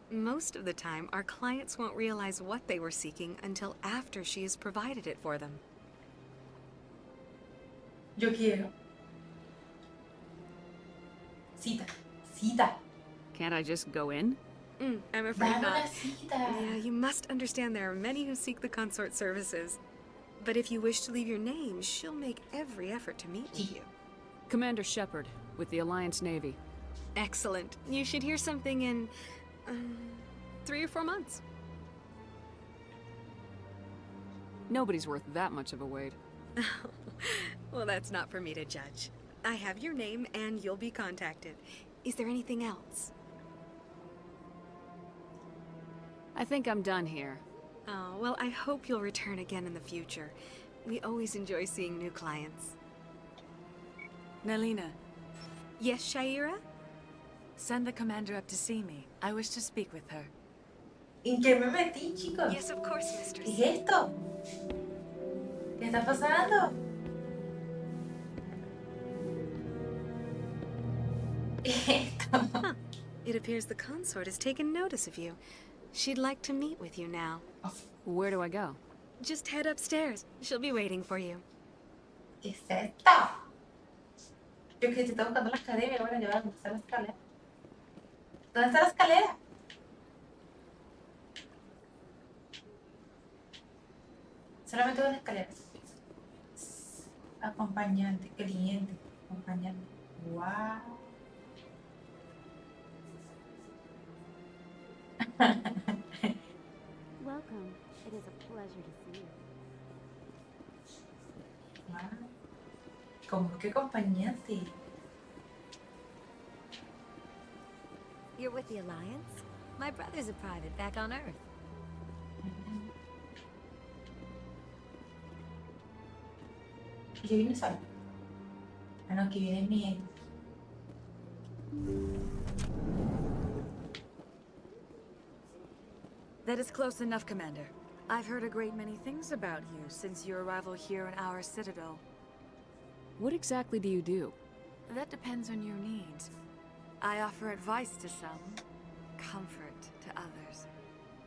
Most of the time, our clients won't realize what they were seeking until after she has provided it for them. Yo quiero. Cita. Cita. Can't I just go in? I'm afraid Dame not. una cita. Yeah, you must understand there are many who seek the consort services. But if you wish to leave your name, she'll make every effort to meet with you. Commander Shepard, with the Alliance Navy. Excellent. You should hear something in 3 or 4 months. Nobody's worth that much of a wait. Well, that's not for me to judge. I have your name and you'll be contacted. Is there anything else? I think I'm done here. Oh, well, I hope you'll return again in the future. We always enjoy seeing new clients. Nailina. Yes, Shaira? Send the commander up to see me. I wish to speak with her. ¿En qué me metí, chicos? Yes, of course, mistress. ¿Qué es esto? ¿Qué está pasando? ¿Qué es esto? It appears the consort has taken notice of you. She'd like to meet with you now. Where do I go? Just head upstairs. She'll be waiting for you. ¿Qué es esto? Yo que te estoy buscando la escalera, me van a llevar a donde está la escalera. ¿Dónde está la escalera? Solamente una escalera. Acompañante, cliente, acompañante. Wow. Welcome. It is a pleasure to see you. Wow. ¿Cómo que acompañante? You're with the Alliance? My brother's a private back on Earth. Yo vine sola. Ah, no, que viene mi... That is close enough, Commander. I've heard a great many things about you since your arrival here in our Citadel. What exactly do you do? That depends on your needs. I offer advice to some, comfort to others.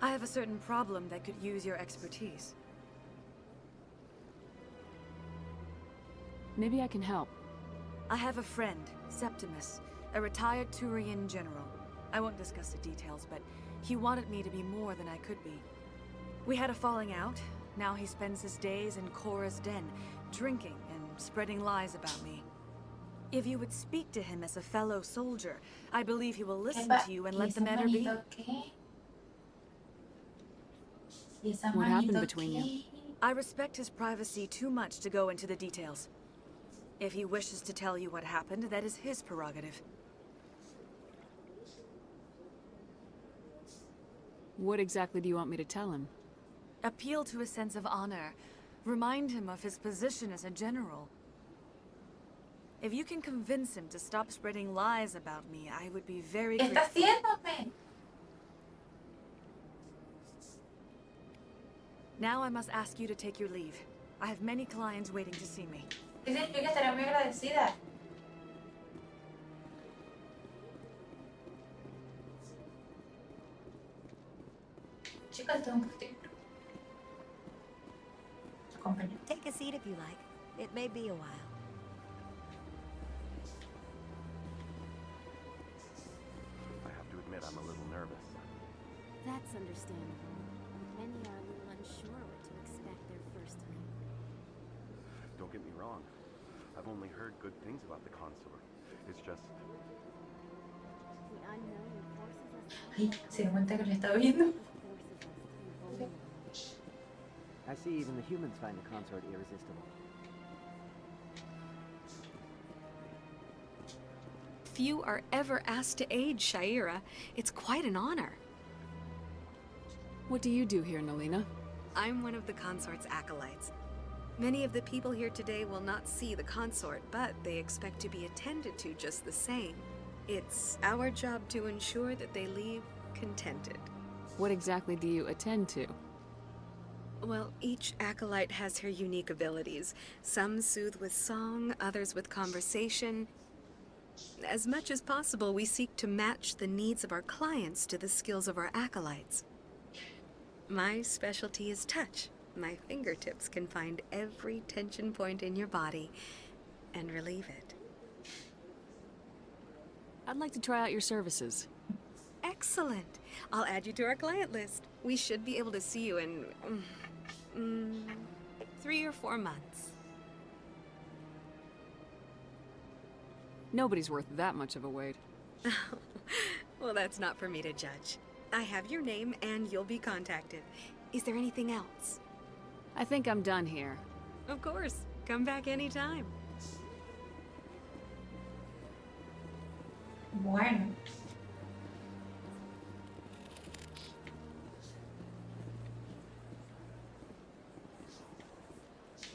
I have a certain problem that could use your expertise. Maybe I can help. I have a friend, Septimus, a retired Turian general. I won't discuss the details, but he wanted me to be more than I could be. We had a falling out. Now he spends his days in Korra's den, drinking and spreading lies about me. If you would speak to him as a fellow soldier, I believe he will listen to you and let the matter be. What happened between you? I respect his privacy too much to go into the details. If he wishes to tell you what happened, that is his prerogative. What exactly do you want me to tell him? Appeal to his sense of honor. Remind him of his position as a general. If you can convince him to stop spreading lies about me, I would be very ¿Qué está grateful. haciéndome? Now I must ask you to take your leave. I have many clients waiting to see me. ¿Qué significa? Estaré muy agradecida. Chicos, tengo un poquito. Acompaña. Take a seat if you like. It may be a while. nervous. That's understandable. Many are a little unsure what to expect their first time. Don't get me wrong. I've only heard good things about the consort. It's just... The unknown forces us. Ay, se da cuenta que lo está viendo. I see even the humans find the consort irresistible. Few are ever asked to aid Shaira. It's quite an honor. What do you do here, Nalina? I'm one of the consort's acolytes. Many of the people here today will not see the consort, but they expect to be attended to just the same. It's our job to ensure that they leave contented. What exactly do you attend to? Well, each acolyte has her unique abilities. Some soothe with song, others with conversation. As much as possible, we seek to match the needs of our clients to the skills of our acolytes. My specialty is touch. My fingertips can find every tension point in your body and relieve it. I'd like to try out your services. Excellent. I'll add you to our client list. We should be able to see you in 3 or 4 months. Nobody's worth that much of a wait. Well, that's not for me to judge. I have your name and you'll be contacted. Is there anything else? I think I'm done here. Of course. Come back anytime. Bueno.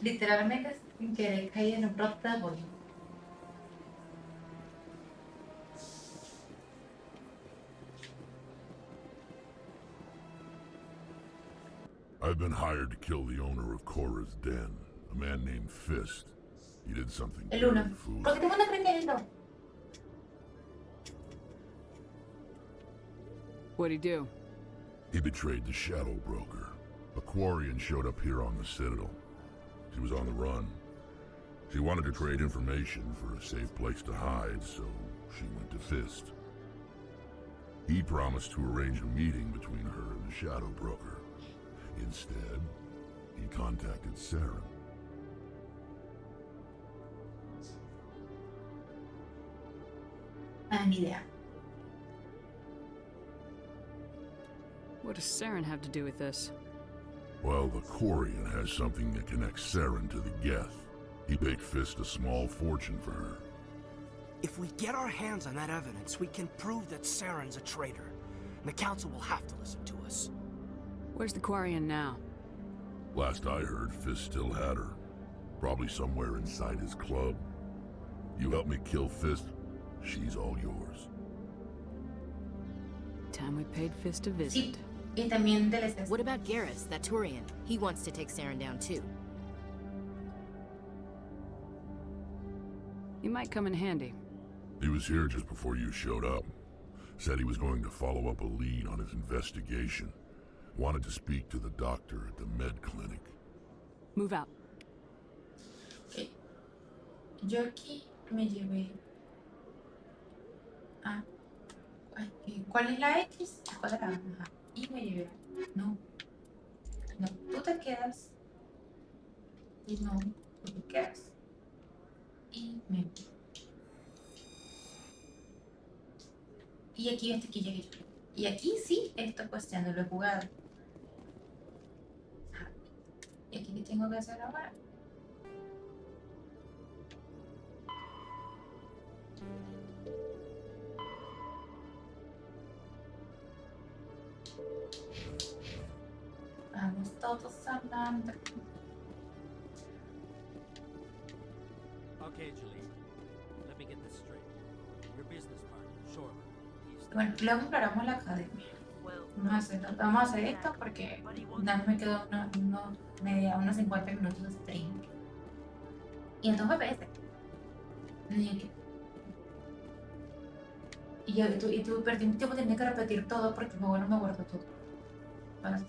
Literalmente sin querer caí en el protagonismo. I've been hired to kill the owner of Cora's Den, a man named Fist. He did something El very uno. foolish. ¿Por qué te pones frente a él, no? What'd he do? He betrayed the Shadow Broker. A Quarian showed up here on the Citadel. She was on the run. She wanted to trade information for a safe place to hide, so she went to Fist. He promised to arrange a meeting between her and the Shadow Broker. Instead, he contacted Saren. Ni idea. What does Saren have to do with this? Well, the Quarian has something that connects Saren to the Geth. He paid Fist a small fortune for her. If we get our hands on that evidence, we can prove that Saren's a traitor. And the Council will have to listen to us. Where's the Quarian now? Last I heard, Fist still had her. Probably somewhere inside his club. You help me kill Fist, she's all yours. Time we paid Fist a visit. Sí. Y también DLCs. What about Garrus, that Turian? He wants to take Saren down too. He might come in handy. He was here just before you showed up. Said he was going to follow up a lead on his investigation. Wanted to speak to the doctor at the med clinic. Move out. Okay. Yo aquí me llevé. Ah. ¿Cuál es la X? Cuadrada. Ajá. Y me llevé. No. No, tú te quedas. Y no, tú te quedas. Y me. Y aquí este que llegué yo. Y aquí sí, esto pues ya no lo he jugado. Ajá. ¿Y aquí qué tengo que hacer ahora? Vamos todos hablando. Okay, Julie. Let me get this straight. Your business partner, Shoreman. Bueno, luego exploramos la academia. Vamos a hacer esto porque nada más me quedó unos 50 minutos de stream. Y entonces FPS. Y tú perdí un tiempo, tenía que repetir todo porque luego no me guardo todo. Bueno.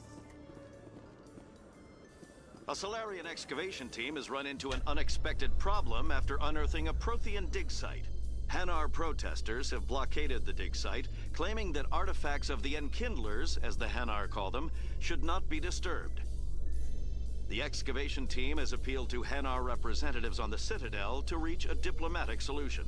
A Solarian excavation team has run into an unexpected problem after unearthing a Prothean dig site. Hanar protesters have blockaded the dig site, claiming that artifacts of the Enkindlers, as the Hanar call them, should not be disturbed. The excavation team has appealed to Hanar representatives on the Citadel to reach a diplomatic solution.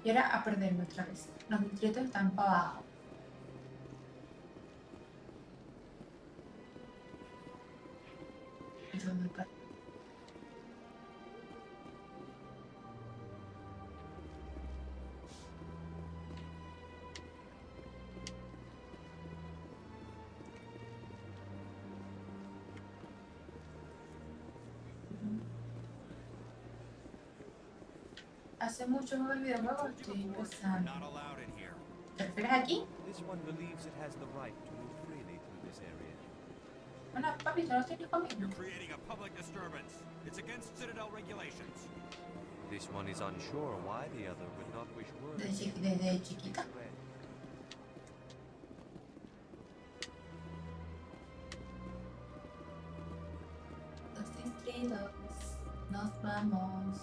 Y ahora a perderme otra vez. Los distritos están para abajo. Hace mucho juego el videojuego, estoy empezando. ¿Te refieres aquí? Bueno, papi, yo no estoy ni conmigo. You're creating a public disturbance. It's against Citadel regulations. This one is unsure why the other would not wish word. Desde chiquita. Los distritos. Nos vamos.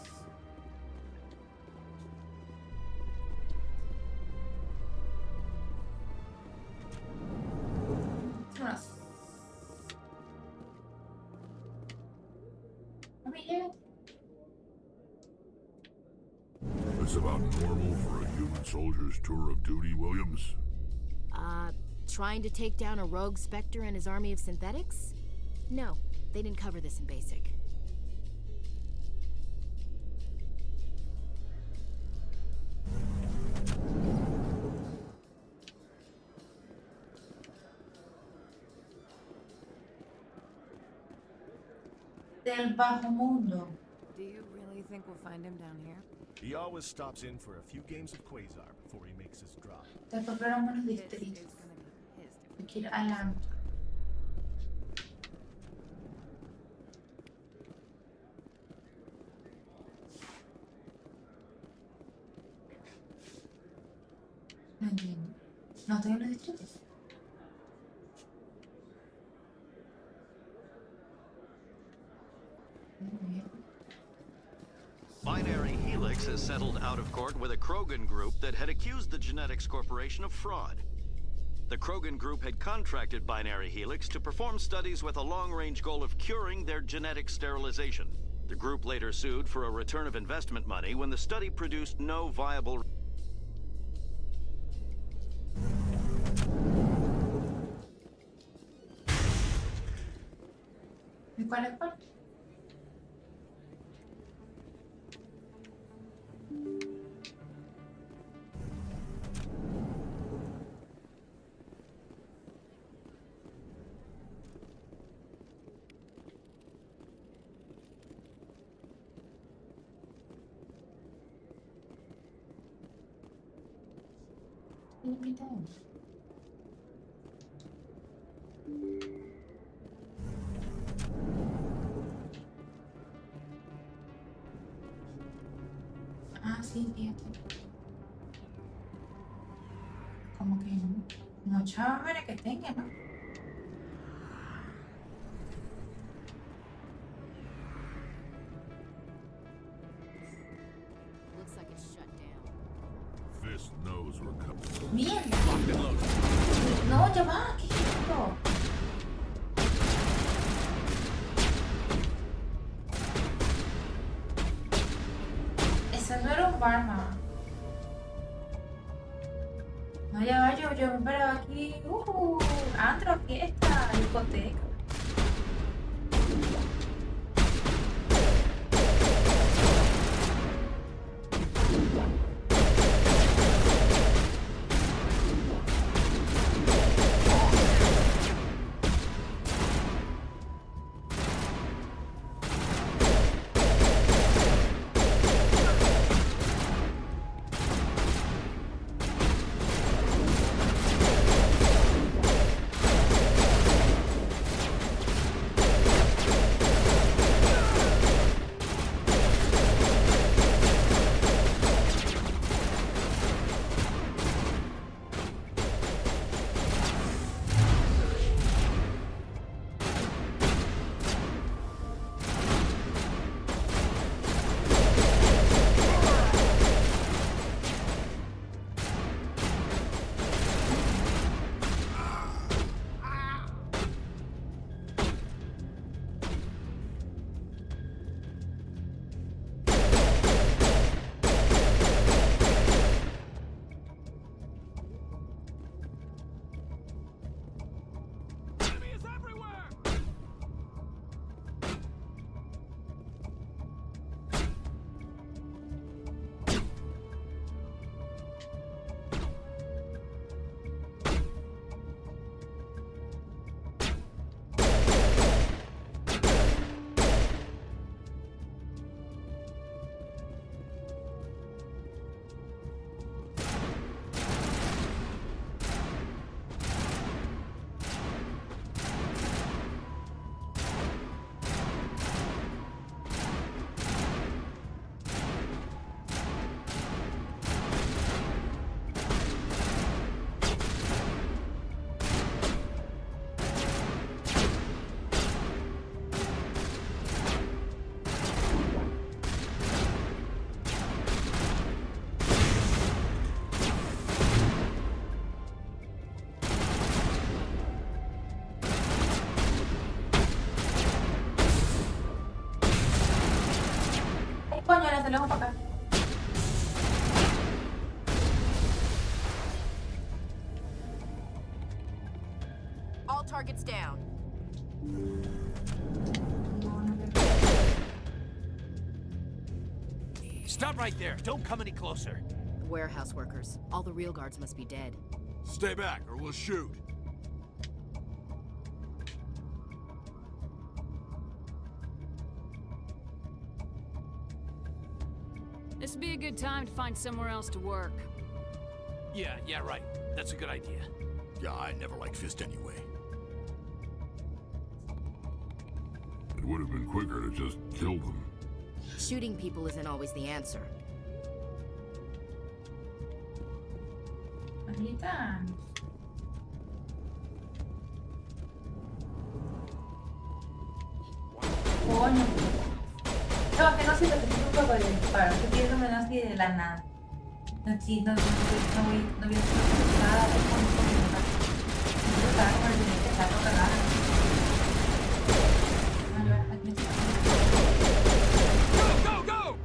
Vámonos. This about normal for a human soldier's tour of duty, Williams? Trying to take down a rogue Spectre and his army of synthetics? No, they didn't cover this in basic. Del bajo mundo. Do you really think we'll find him down here? He always stops in for a few games of Quasar before he makes his drop. Después probamos los distritos. Hay que ir a la... No entiendo. No estoy en los distritos. Binary Helix has settled out of court with a Krogan group that had accused the Genetics Corporation of fraud. The Krogan group had contracted Binary Helix to perform studies with a long-range goal of curing their genetic sterilization. The group later sued for a return of investment money when the study produced no viable... ¿Y cuál es cuál? Ah, sí, fíjate. Como que mucha hambre que tenga, ¿no? Looks like it's shut down. Fist knows we're coming. Mierda. No, ya va, ¿qué es esto? Ese no era un barman. No, ya va, yo me paraba aquí. Antro, fiesta, discoteca. Coño, le salimos para acá. All targets down. Stop right there. Don't come any closer. The warehouse workers. All the real guards must be dead. Stay back or we'll shoot. This would be a good time to find somewhere else to work. Yeah, right. That's a good idea. Yeah, I never liked Fist anyway. It would have been quicker to just kill them. Shooting people isn't always the answer. Ahorita. Coño. No, que no se te un poco de disparo. Estoy pidiéndome así de la nada. No, sí, no voy a hacer nada de fondo. No estaba como el de que está cagada. Go, go!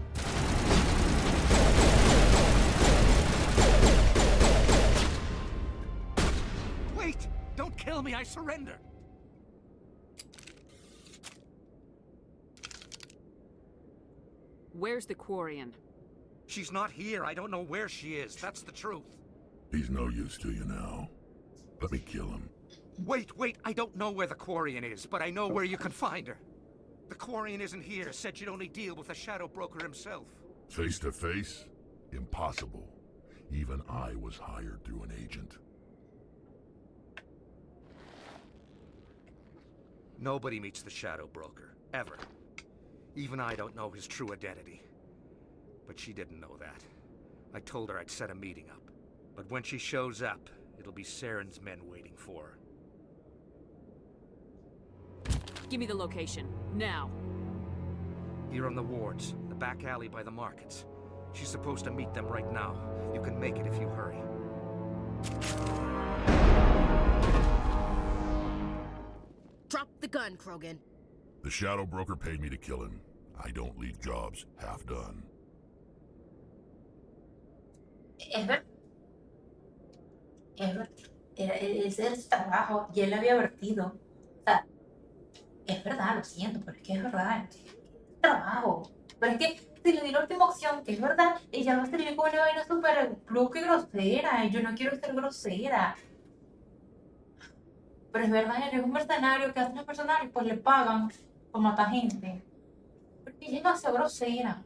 Wait! Don't kill me, I surrender! Where's the Quarian? She's not here. I don't know where she is. That's the truth. He's no use to you now. Let me kill him. Wait. I don't know where the Quarian is, but I know where you can find her. The Quarian isn't here. Said you'd only deal with the Shadow Broker himself. Face to face? Impossible. Even I was hired through an agent. Nobody meets the Shadow Broker. Ever. Even I don't know his true identity. But she didn't know that. I told her I'd set a meeting up. But when she shows up, it'll be Saren's men waiting for her. Give me the location, now. Here on the wards, the back alley by the markets. She's supposed to meet them right now. You can make it if you hurry. Drop the gun, Krogan. The Shadow Broker paid me to kill him. I don't leave jobs half done. Ese es su trabajo y él le había advertido. O sea, es verdad, lo siento, pero es que es verdad. Es trabajo. Pero es que si le di la última opción, que es verdad, ella va a salir con una vaina súper brusca y grosera. Y yo no quiero ser grosera. Pero es verdad, él es un mercenario que hace los mercenarios, pues le pagan por matar gente. Porque ella no hace grosera.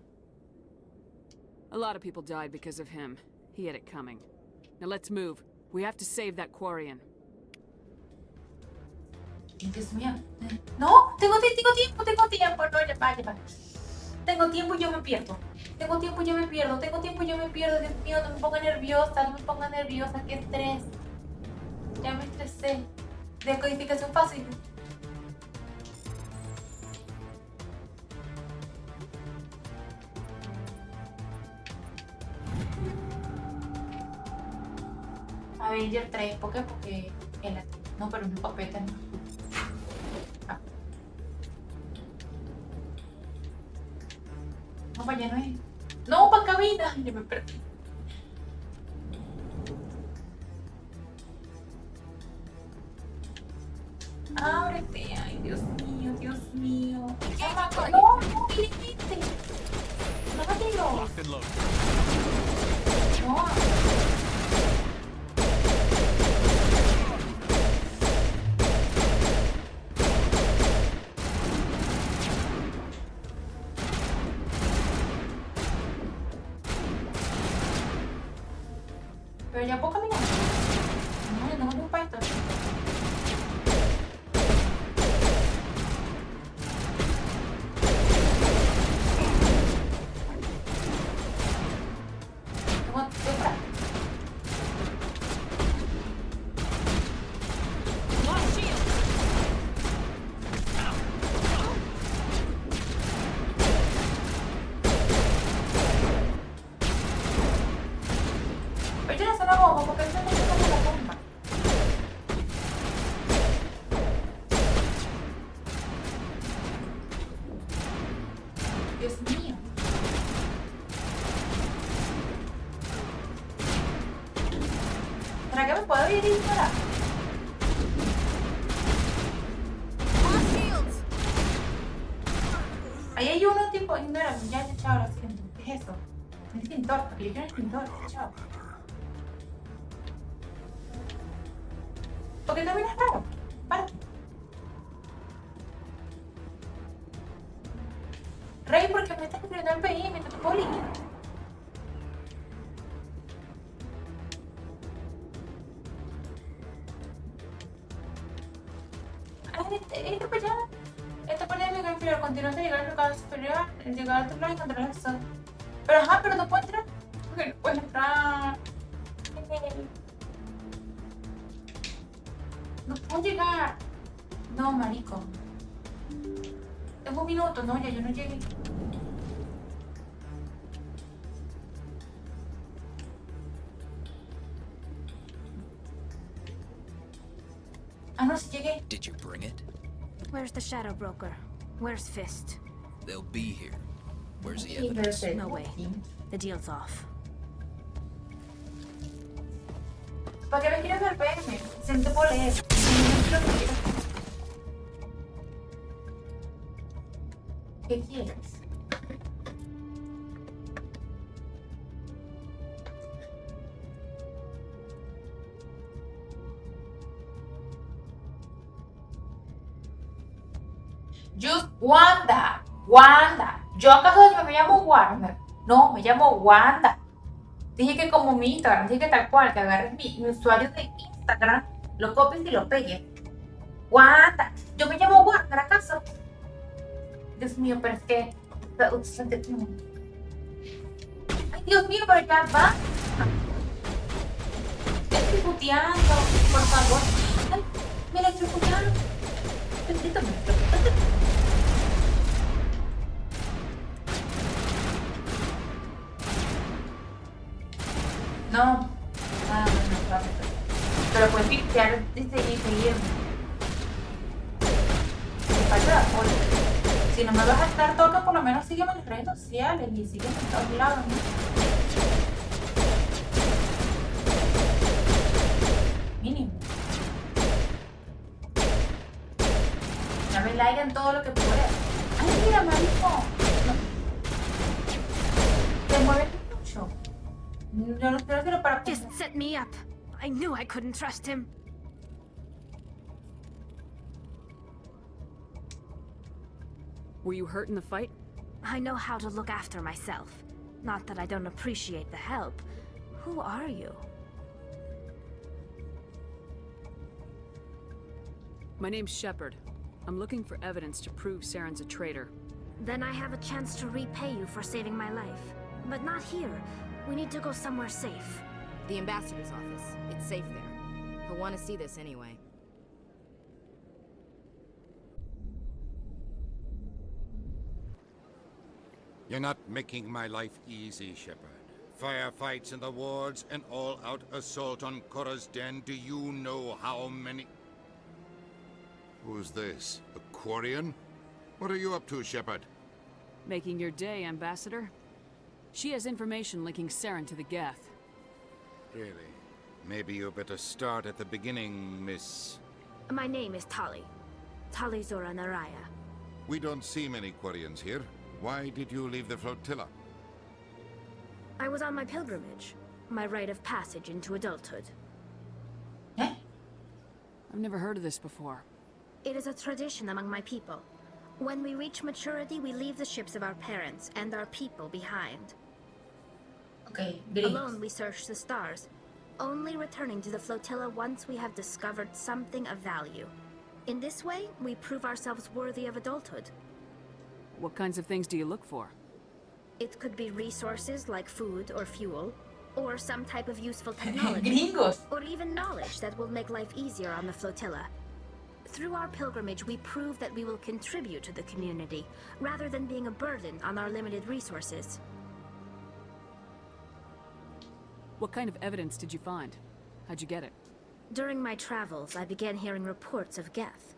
A lot of people died because of him. He had it coming. Now let's move. We have to save that Quarian. Dios mío. No, tengo tiempo. No, ya va. Tengo tiempo y yo me pierdo. Dios mío, no me ponga nerviosa. Qué estrés. Ya me estresé. Decodificación fácil. Avenger 3, ¿por qué? Porque no, pero no papeta, no. Ah. No, para allá no es. No, para cabina. Yo me perdí. Ábrete, ay, Dios mío. No, ¿qué dijiste? No. Locked and loaded. No. Pero ya puedo caminar. No me gusta esto. Espera. puedo ir y disparar. Ahí hay uno tipo, ignora, ya, chao, lo siento. ¿Qué es eso? Un extintor, porque yo quiero un extintor, chao. ¿Por qué caminas raro? Para. Rey, ¿por qué me estás escribiendo el perímetro? ¿Te puedo liquidar? Esto para allá. Esta parte del mercado inferior continúa hasta llegar al mercado superior, llegar al otro lado y controlar el sol. Pero ajá, pero no puedo entrar. Porque no puedes entrar. No puedo llegar. No, marico. Tengo un minuto, no, ya yo no llegué. Ah, no, sí llegué. Did you bring it? Where's the Shadow Broker? Where's Fist? They'll be here. Where's the evidence? No way. The deal's off. ¿Para qué me quieres ver PM? Si no te puedo leer. ¿Qué quieres? Just Wanda. Wanda. ¿Yo acaso yo me llamo Warner? No, me llamo Wanda. Dije que como mi Instagram, dije que tal cual, que agarres mi usuario de Instagram, lo copies y lo pegues. Wanda. Yo me llamo Warner, ¿acaso? Dios mío, pero es que... Ay, Dios mío, pero ya va. Estoy puteando, por favor. Ay, me electrocutaron. Bendito, me electrocutaron. No, no, pero puedes limpiar desde y seguirme. Me falta apoyo. Si no me vas a estar toca, por lo menos sígueme en las redes sociales y sígueme en todos lados, ¿no? Mínimo. Dame like en todo lo que puedas. Ay, mira, marico. Te mueves mucho. Yo no quiero para... Just set me up. I knew I couldn't trust him. Were you hurt in the fight? I know how to look after myself. Not that I don't appreciate the help. Who are you? My name's Shepard. I'm looking for evidence to prove Saren's a traitor. Then I have a chance to repay you for saving my life. But not here. We need to go somewhere safe. The ambassador's office. It's safe there. He'll want to see this anyway. You're not making my life easy, Shepard. Firefights in the wards, an all-out assault on Korra's den. Do you know how many... Who's this? A Quarian? What are you up to, Shepard? Making your day, Ambassador. She has information linking Saren to the Geth. Really? Maybe you better start at the beginning, Miss... My name is Tali. Tali Zora Naraya. We don't see many Quarians here. Why did you leave the flotilla? I was on my pilgrimage. My rite of passage into adulthood. I've never heard of this before. It is a tradition among my people. When we reach maturity, we leave the ships of our parents and our people behind. Okay, alone we search the stars, only returning to the flotilla once we have discovered something of value. In this way, we prove ourselves worthy of adulthood. What kinds of things do you look for? It could be resources like food or fuel, or some type of useful technology, Gringos. or even knowledge that will make life easier on the flotilla. Through our pilgrimage, we prove that we will contribute to the community, rather than being a burden on our limited resources. What kind of evidence did you find? How'd you get it? During my travels, I began hearing reports of Geth.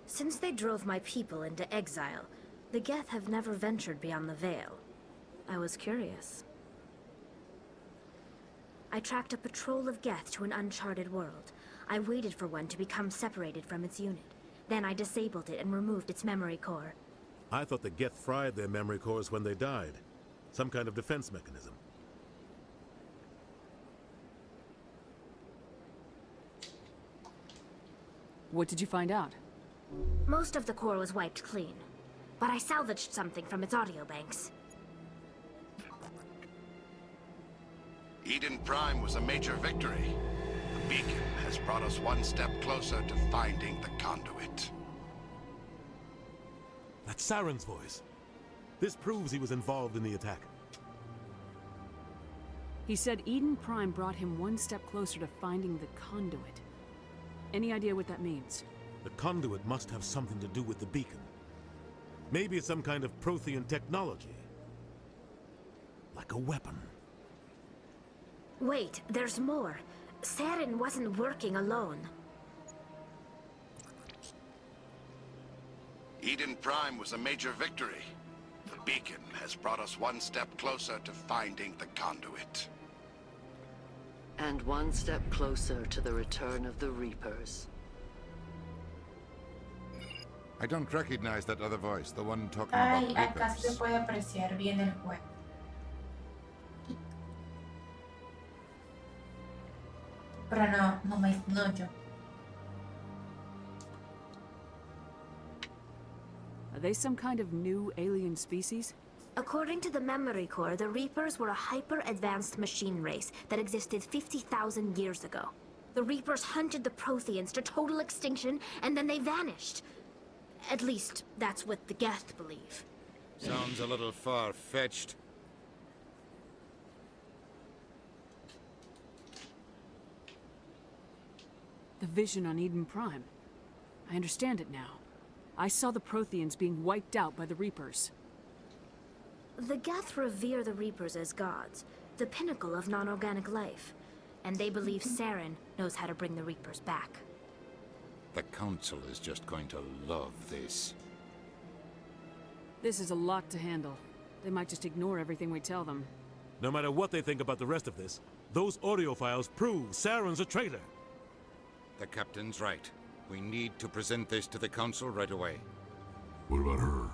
Since they drove my people into exile, the Geth have never ventured beyond the Veil. I was curious. I tracked a patrol of Geth to an uncharted world. I waited for one to become separated from its unit. Then I disabled it and removed its memory core. I thought the Geth fried their memory cores when they died. Some kind of defense mechanism. What did you find out? Most of the core was wiped clean, but I salvaged something from its audio banks. Eden Prime was a major victory. The beacon has brought us one step closer to finding the conduit. That's Saren's voice. This proves he was involved in the attack. He said Eden Prime brought him one step closer to finding the conduit. Any idea what that means? The conduit must have something to do with the beacon. Maybe it's some kind of Prothean technology. Like a weapon. Wait, there's more. Saren wasn't working alone. Eden Prime was a major victory. The beacon has brought us one step closer to finding the conduit. And one step closer to the return of the Reapers. I don't recognize that other voice, the one talking Ay, about acá se Reapers. puede apreciar bien el juego. Pero no yo. Are they some kind of new alien species? According to the memory core, the Reapers were a hyper-advanced machine race that existed 50,000 years ago. The Reapers hunted the Protheans to total extinction, and then they vanished. At least, that's what the Geth believe. Sounds a little far-fetched. The vision on Eden Prime. I understand it now. I saw the Protheans being wiped out by the Reapers. The Geth revere the Reapers as gods, the pinnacle of non-organic life. And they believe Saren knows how to bring the Reapers back. The Council is just going to love this. This is a lot to handle. They might just ignore everything we tell them. No matter what they think about the rest of this, those audio files prove Saren's a traitor. The Captain's right. We need to present this to the Council right away. What about her?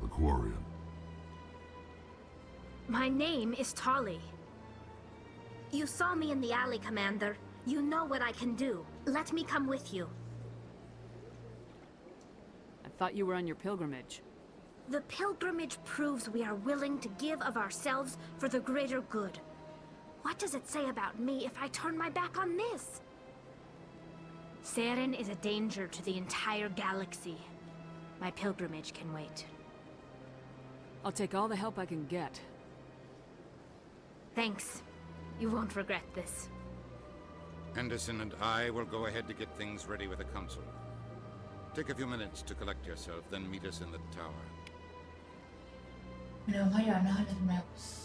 The Quarian? My name is Tali. You saw me in the alley, Commander. You know what I can do. Let me come with you. I thought you were on your pilgrimage. The pilgrimage proves we are willing to give of ourselves for the greater good. What does it say about me if I turn my back on this? Saren is a danger to the entire galaxy. My pilgrimage can wait. I'll take all the help I can get. Thanks. You won't regret this. Anderson and I will go ahead to get things ready with the Council. Take a few minutes to collect yourself, then meet us in the tower. Pero vamos a llevarnos a los nuevos.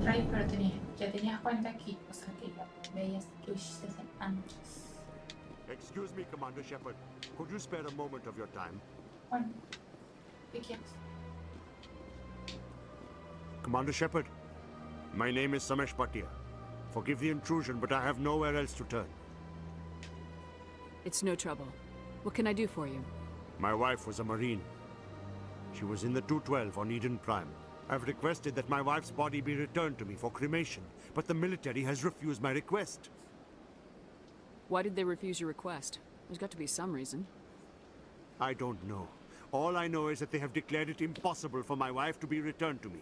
Ray, pero ya tenías cuenta aquí, o sea que ya veías que hiciste antes. Excuse me, Commander Shepard. Could you spare a moment of your time? Bueno, ¿qué quieres? Commander Shepard, my name is Samesh Bhatia. Forgive the intrusion, but I have nowhere else to turn. It's no trouble. What can I do for you? My wife was a Marine. She was in the 212 on Eden Prime. I've requested that my wife's body be returned to me for cremation, but the military has refused my request. Why did they refuse your request? There's got to be some reason. I don't know. All I know is that they have declared it impossible for my wife to be returned to me.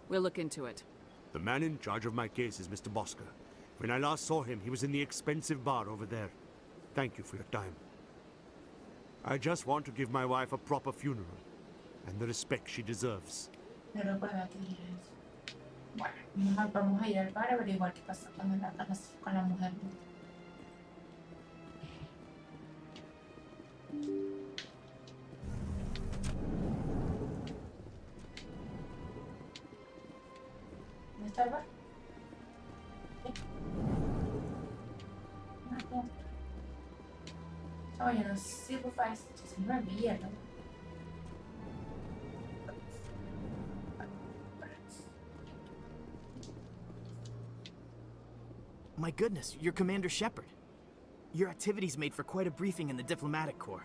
We'll look into it. The man in charge of my case is Mr. Bosker. When I last saw him, he was in the expensive bar over there. Thank you for your time. I just want to give my wife a proper funeral, and the respect she deserves. No recuerdo que diga eso. Bueno, vamos a ir al bar a averiguar qué pasó con la mujer. ¿Dónde está el bar? Oh, yo no sé por favor, se me olvida, ¿no? My goodness, you're Commander Shepard. Your activities made for quite a briefing in the diplomatic corps.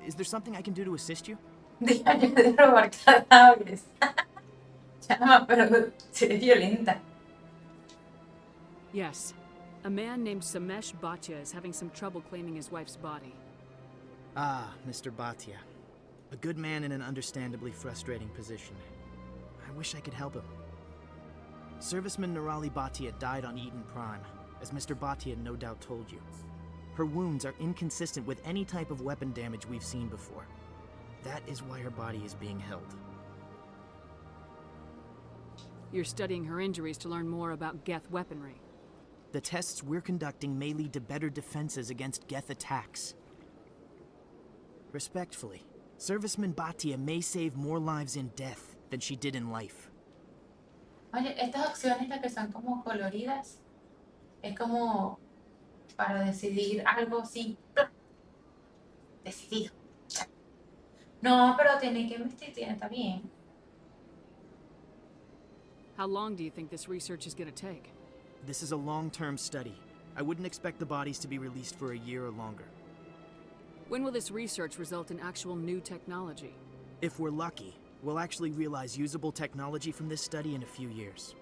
Is there something I can do to assist you? Deja de robar cadáveres. Chama, pero se ve violenta. Yes. A man named Samesh Bhatia is having some trouble claiming his wife's body. Ah, Mr. Bhatia. A good man in an understandably frustrating position. I wish I could help him. Serviceman Nirali Bhatia died on Eden Prime, as Mr. Bhatia no doubt told you. Her wounds are inconsistent with any type of weapon damage we've seen before. That is why her body is being held. You're studying her injuries to learn more about Geth weaponry. The tests we're conducting may lead to better defenses against Geth attacks. Respectfully, Serviceman Bhatia may save more lives in death than she did in life. Oye, estas opciones las que son como coloridas, es como para decidir algo así. Decidido. No, pero tiene que investir, está bien. How long do you think this research is going to take? This is a long-term study. I wouldn't expect the bodies to be released for a year or longer. When will this research result in actual new technology? If we're lucky, we'll actually realize usable technology from this study in a few years.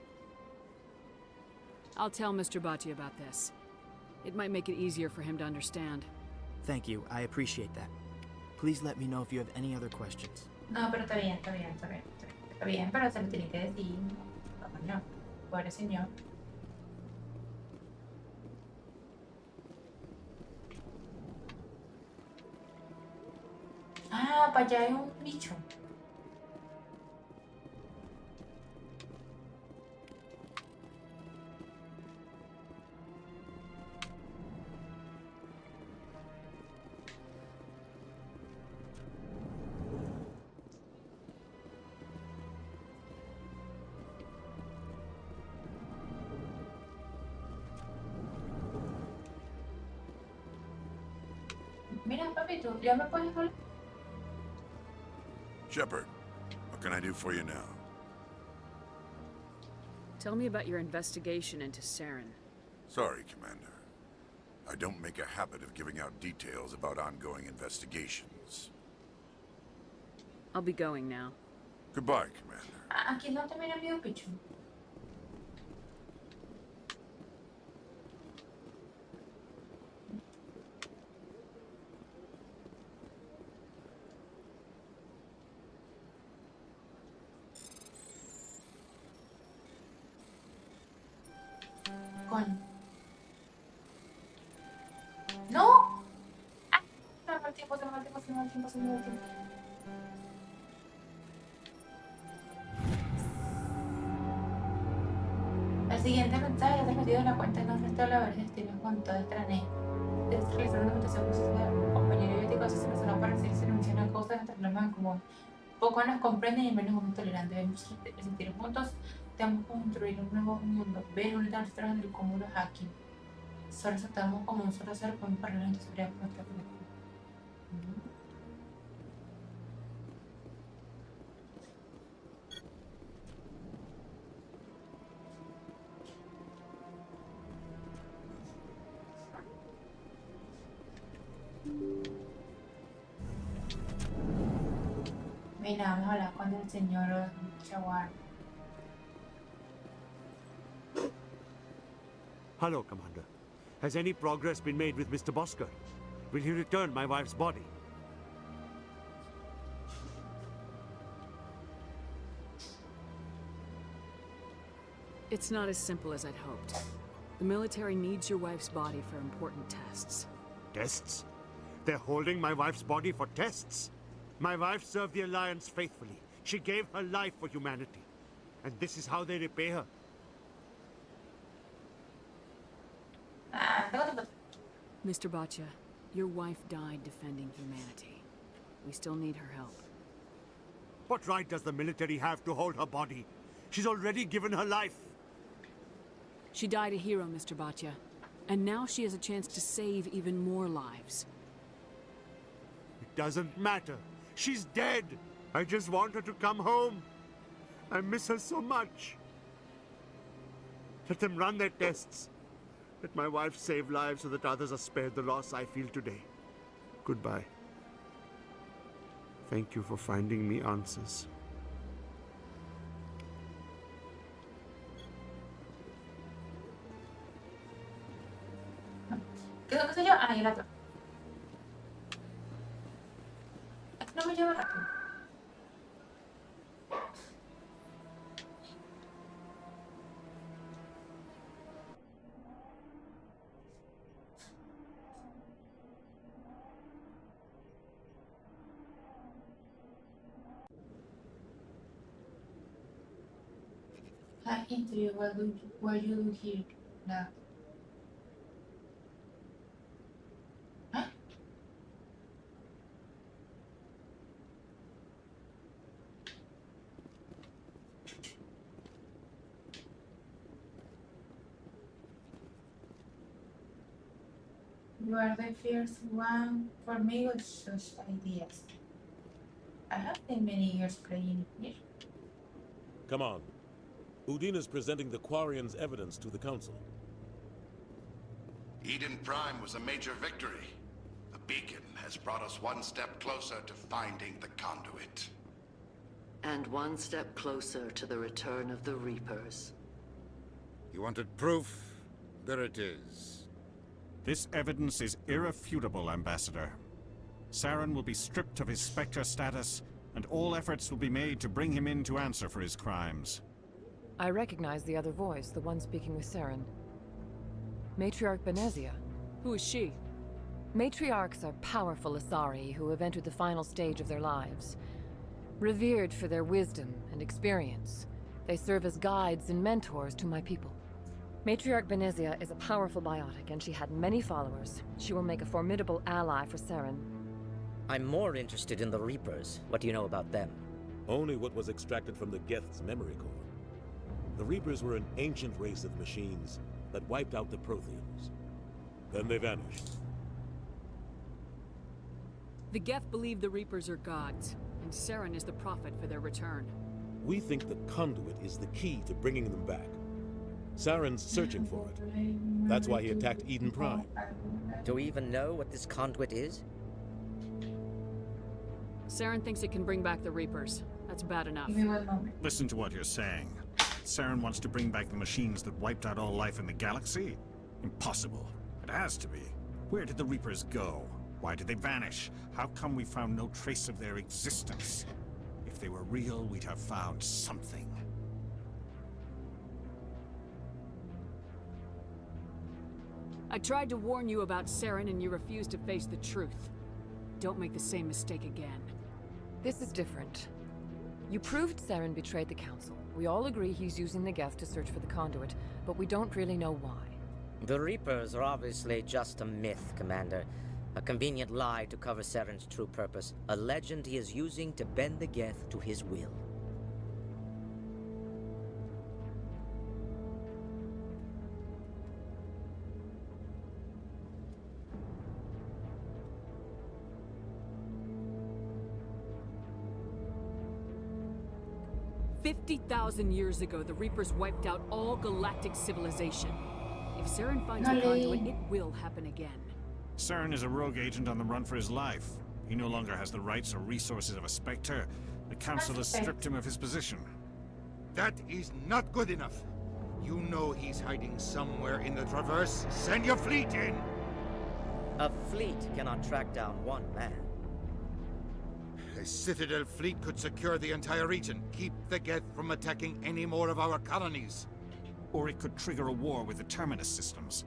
I'll tell Mr. Bhatia about this. It might make it easier for him to understand. Thank you, I appreciate that. Please let me know if you have any other questions. No, pero está bien, está bien, está bien. Está bien, pero se lo tiene que decir. Coño, pobre señor. Ah, para allá hay un bicho. Mira, papito, ¿ya me puedes hablar? Shepard, what can I do for you now? Tell me about your investigation into Saren. Sorry, Commander. I don't make a habit of giving out details about ongoing investigations. I'll be going now. Goodbye, Commander. Aquí no te mira mi bicho. ¡No! ¡Ah! Se me va el tiempo, se me va el tiempo, se me va el tiempo, se me va el tiempo. El siguiente mensaje ha transmitido en la cuenta en un resto de la destinos con todo extraño. Debes realizar una invitación con compañero ético, así se mencionó para decir se menciona cosas entre problemas en común. Poco nos comprenden y menos somos tolerantes. Debemos resistir juntos, tenemos que construir un nuevo mundo. Ver unir a nosotros en el cúmulo hacking. Solo aceptamos como un solo ser, podemos parar la seguridad por nuestra vida. Y nada, vamos a hablar con el señor Jaguar. Hello, Commander. Has any progress been made with Mr. Bosker? Will he return my wife's body? It's not as simple as I'd hoped. The military needs your wife's body for important tests. Tests? They're holding my wife's body for tests? My wife served the Alliance faithfully. She gave her life for humanity. And this is how they repay her. Mr. Botcha, your wife died defending humanity. We still need her help. What right does the military have to hold her body? She's already given her life. She died a hero, Mr. Botcha. And now she has a chance to save even more lives. It doesn't matter. She's dead. I just want her to come home. I miss her so much. Let them run their tests. Let my wife save lives so that others are spared the loss I feel today. Goodbye. Thank you for finding me answers. ¿Qué es lo que soy yo? Ah, el otro. Aquí no me lleva rápido. Hi, interview. What you do here now? You are the first one for me with such ideas. I have been many years playing here. Come on. Udina's presenting the Quarian's evidence to the Council. Eden Prime was a major victory. The beacon has brought us one step closer to finding the conduit. And one step closer to the return of the Reapers. You wanted proof? There it is. This evidence is irrefutable, Ambassador. Saren will be stripped of his Spectre status, and all efforts will be made to bring him in to answer for his crimes. I recognize the other voice, the one speaking with Saren. Matriarch Benezia. Who is she? Matriarchs are powerful Asari who have entered the final stage of their lives. Revered for their wisdom and experience, they serve as guides and mentors to my people. Matriarch Benezia is a powerful biotic, and she had many followers. She will make a formidable ally for Saren. I'm more interested in the Reapers. What do you know about them? Only what was extracted from the Geth's memory core. The Reapers were an ancient race of machines that wiped out the Protheans. Then they vanished. The Geth believe the Reapers are gods, and Saren is the prophet for their return. We think the conduit is the key to bringing them back. Saren's searching for it. That's why he attacked Eden Prime. Do we even know what this conduit is? Saren thinks it can bring back the Reapers. That's bad enough. Listen to what you're saying. Saren wants to bring back the machines that wiped out all life in the galaxy? Impossible. It has to be. Where did the Reapers go? Why did they vanish? How come we found no trace of their existence? If they were real, we'd have found something. I tried to warn you about Saren and you refused to face the truth. Don't make the same mistake again. This is different. You proved Saren betrayed the Council. We all agree he's using the Geth to search for the conduit, but we don't really know why. The Reapers are obviously just a myth, Commander. A convenient lie to cover Saren's true purpose. A legend he is using to bend the Geth to his will. "50,000 years ago, the Reapers wiped out all galactic civilization. If Saren finds the conduit, it will happen again." Saren is a rogue agent on the run for his life. He no longer has the rights or resources of a Spectre, The council has stripped him of his position. That is not good enough. You know he's hiding somewhere in the Traverse. Send your fleet in! A fleet cannot track down one man. A Citadel fleet could secure the entire region, keep the Geth from attacking any more of our colonies. Or it could trigger a war with the Terminus systems.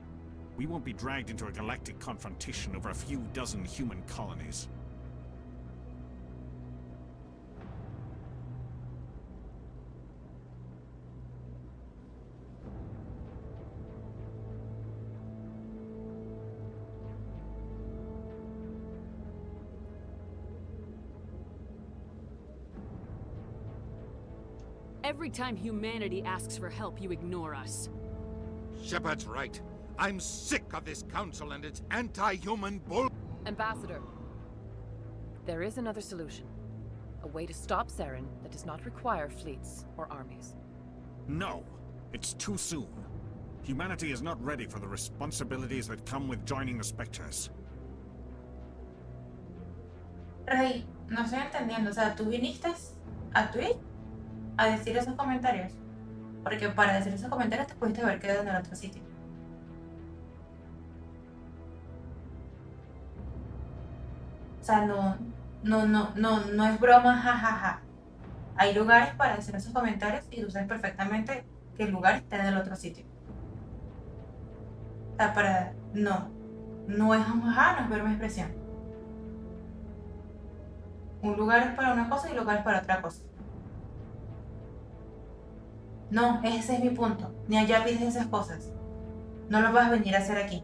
We won't be dragged into a galactic confrontation over a few dozen human colonies. Every time humanity asks for help, you ignore us. Shepard's right. I'm sick of this council and its anti-human bull— Ambassador, there is another solution. A way to stop Saren that does not require fleets or armies. No, it's too soon. Humanity is not ready for the responsibilities that come with joining the Spectres. Rey, no estoy entendiendo. O sea, tú viniste a Twitch a decir esos comentarios. Porque para decir esos comentarios te pudiste haber quedado en el otro sitio. O sea, no es broma, jajaja. Hay lugares para hacer esos comentarios y tú sabes perfectamente que el lugar está en el otro sitio. O sea, para... No es jajaja, no es broma, expresión. Un lugar es para una cosa y un lugar es para otra cosa. No, ese es mi punto. Ni allá pides esas cosas. No lo vas a venir a hacer aquí.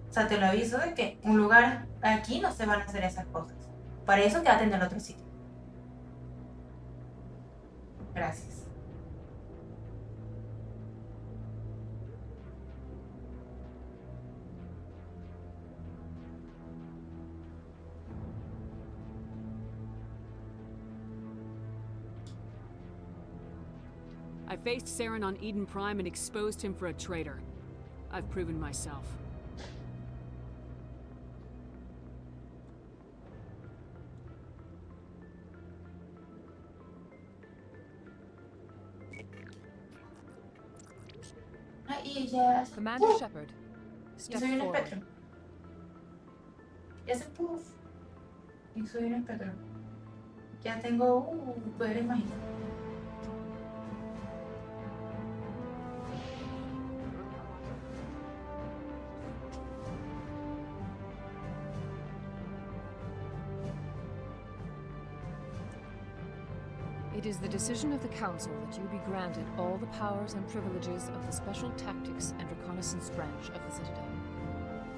O sea, te lo aviso de que un lugar aquí no se van a hacer esas cosas. Para eso quédate en el otro sitio. Gracias. I faced Saren on Eden Prime and exposed him for a traitor. I've proven myself. Y ya... Commander Shepard, Y step soy un forward. espectro. Ya se puff. Y soy un espectro. Ya tengo poderes mágicos. It is the decision of the Council that you be granted all the powers and privileges of the Special Tactics and Reconnaissance Branch of the Citadel.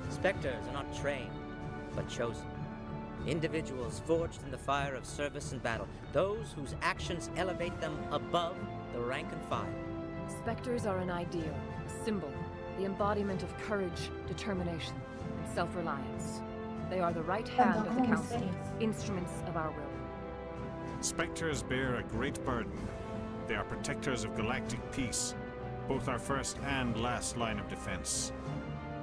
Spectres are not trained, but chosen. Individuals forged in the fire of service and battle, those whose actions elevate them above the rank and file. Spectres are an ideal, a symbol, the embodiment of courage, determination, and self-reliance. They are the right hand of the Council, instruments of our will. Spectres bear a great burden. They are protectors of galactic peace, both our first and last line of defense.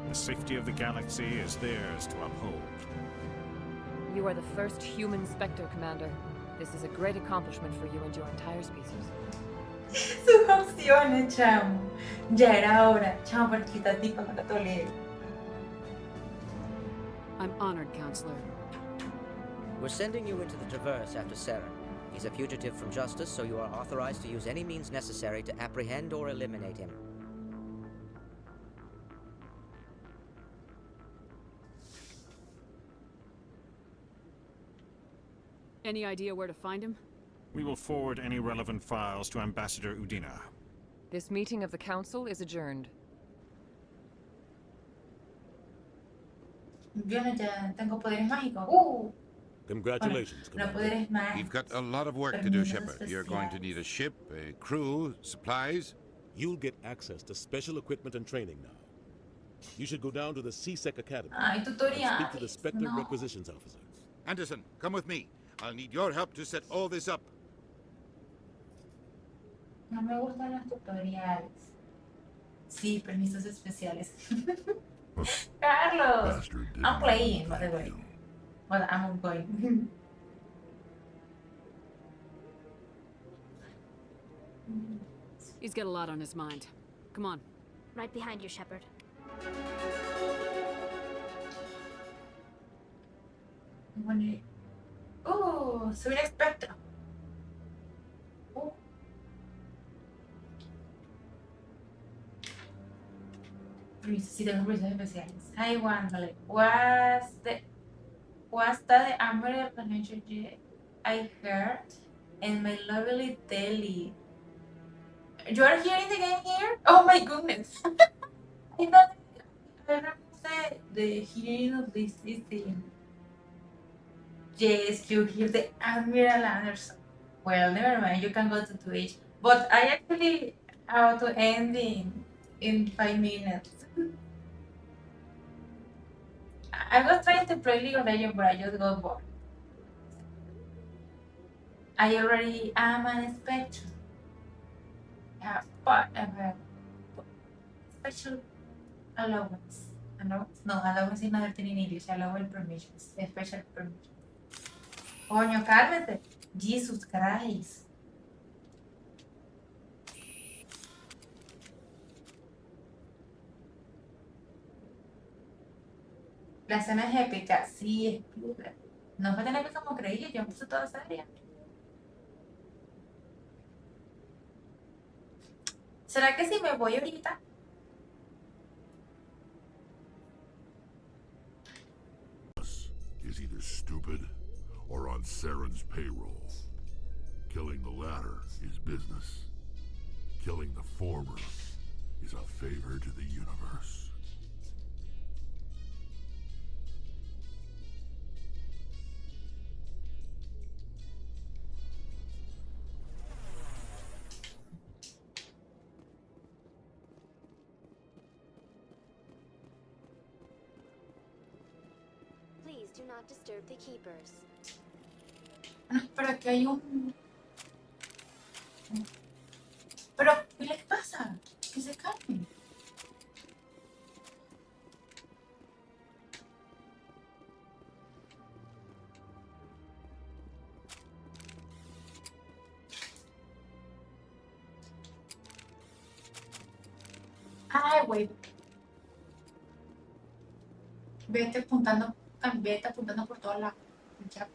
The safety of the galaxy is theirs to uphold. You are the first human Spectre, Commander. This is a great accomplishment for you and your entire species. Sus opciones, chamo. Ya era hora. Chamo, para quitar tipo no la tolero. I'm honored, Counselor. We're sending you into the Traverse after Saren. He's a fugitive from justice, so you are authorized to use any means necessary to apprehend or eliminate him. Any idea where to find him? We will forward any relevant files to Ambassador Udina. This meeting of the Council is adjourned. Yo no ya tengo poderes mágicos. Congratulations, Bueno, Commander. poderes mágicos. We've got a lot of work to do, Shepard. You're going to need a ship, a crew, supplies. You'll get access to special equipment and training now. You should go down to the CSEC Academy Ay, and speak to the tutoriales. Spectre No. Requisitions Officer. Anderson, come with me. I'll need your help to set all this up. No me gustan los tutoriales. Sí, permisos especiales. Carlos, I'm playing, by the way. But I'm going. He's got a lot on his mind. Come on. Right behind you, Shepard. Oh, soy un espectro. Sí, tengo permisos especiales. Hi, Wandale. Was that the Amber Planetary Jet I heard? And my lovely Delhi. You are hearing the game here? Oh my goodness. I thought I removed the hearing of this thing. Yes, you hear the Admiral Anderson. Well, never mind. You can go to Twitch. But I actually have to end in 5 minutes. I was trying to play League of Legends, but I just got bored. I already am an Spectre. I have special allowance. Allowance? No, allowance is not in English. Allowance permissions. Special permissions. Coño, cálmate. Jesus Christ. La escena es épica. Sí, explota. No fue tan épica como creía. Yo me puse toda seria. ¿Será que si me voy ahorita? Is either stupid or on Saren's payroll. Killing the latter is business. Killing the former is a favor to the universe. Please do not disturb the keepers. Pero aquí hay un... Pero, ¿qué les pasa? Que se calmen. Ay, güey. Vete apuntando por todos lados. Ya.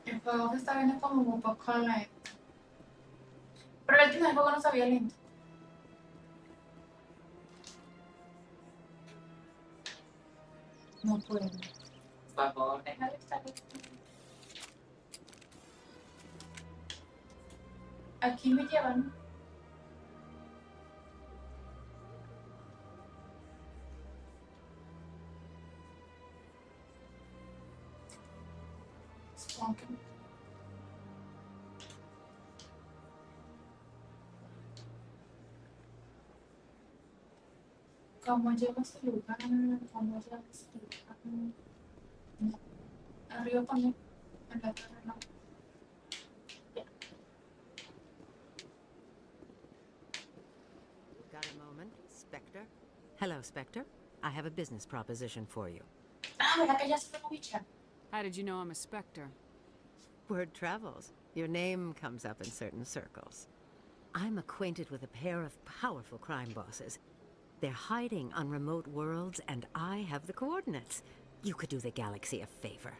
El juego se está viendo como un poco lento. Pero el primer juego no se veía lento. No puedo. Por favor, deja de estar lento. Aquí me llevan. Sponken. ¿Cómo llego a ese lugar? ¿Cómo llego a ese lugar? No. Arriba también. En la torre no. Got a moment, Spectre? Hello, Spectre. I have a business proposition for you. Ah, ¿verdad que ya se fue bicha? How did you know I'm a Spectre? Word travels. Your name comes up in certain circles. I'm acquainted with a pair of powerful crime bosses. They're hiding on remote worlds, and I have the coordinates. You could do the galaxy a favor.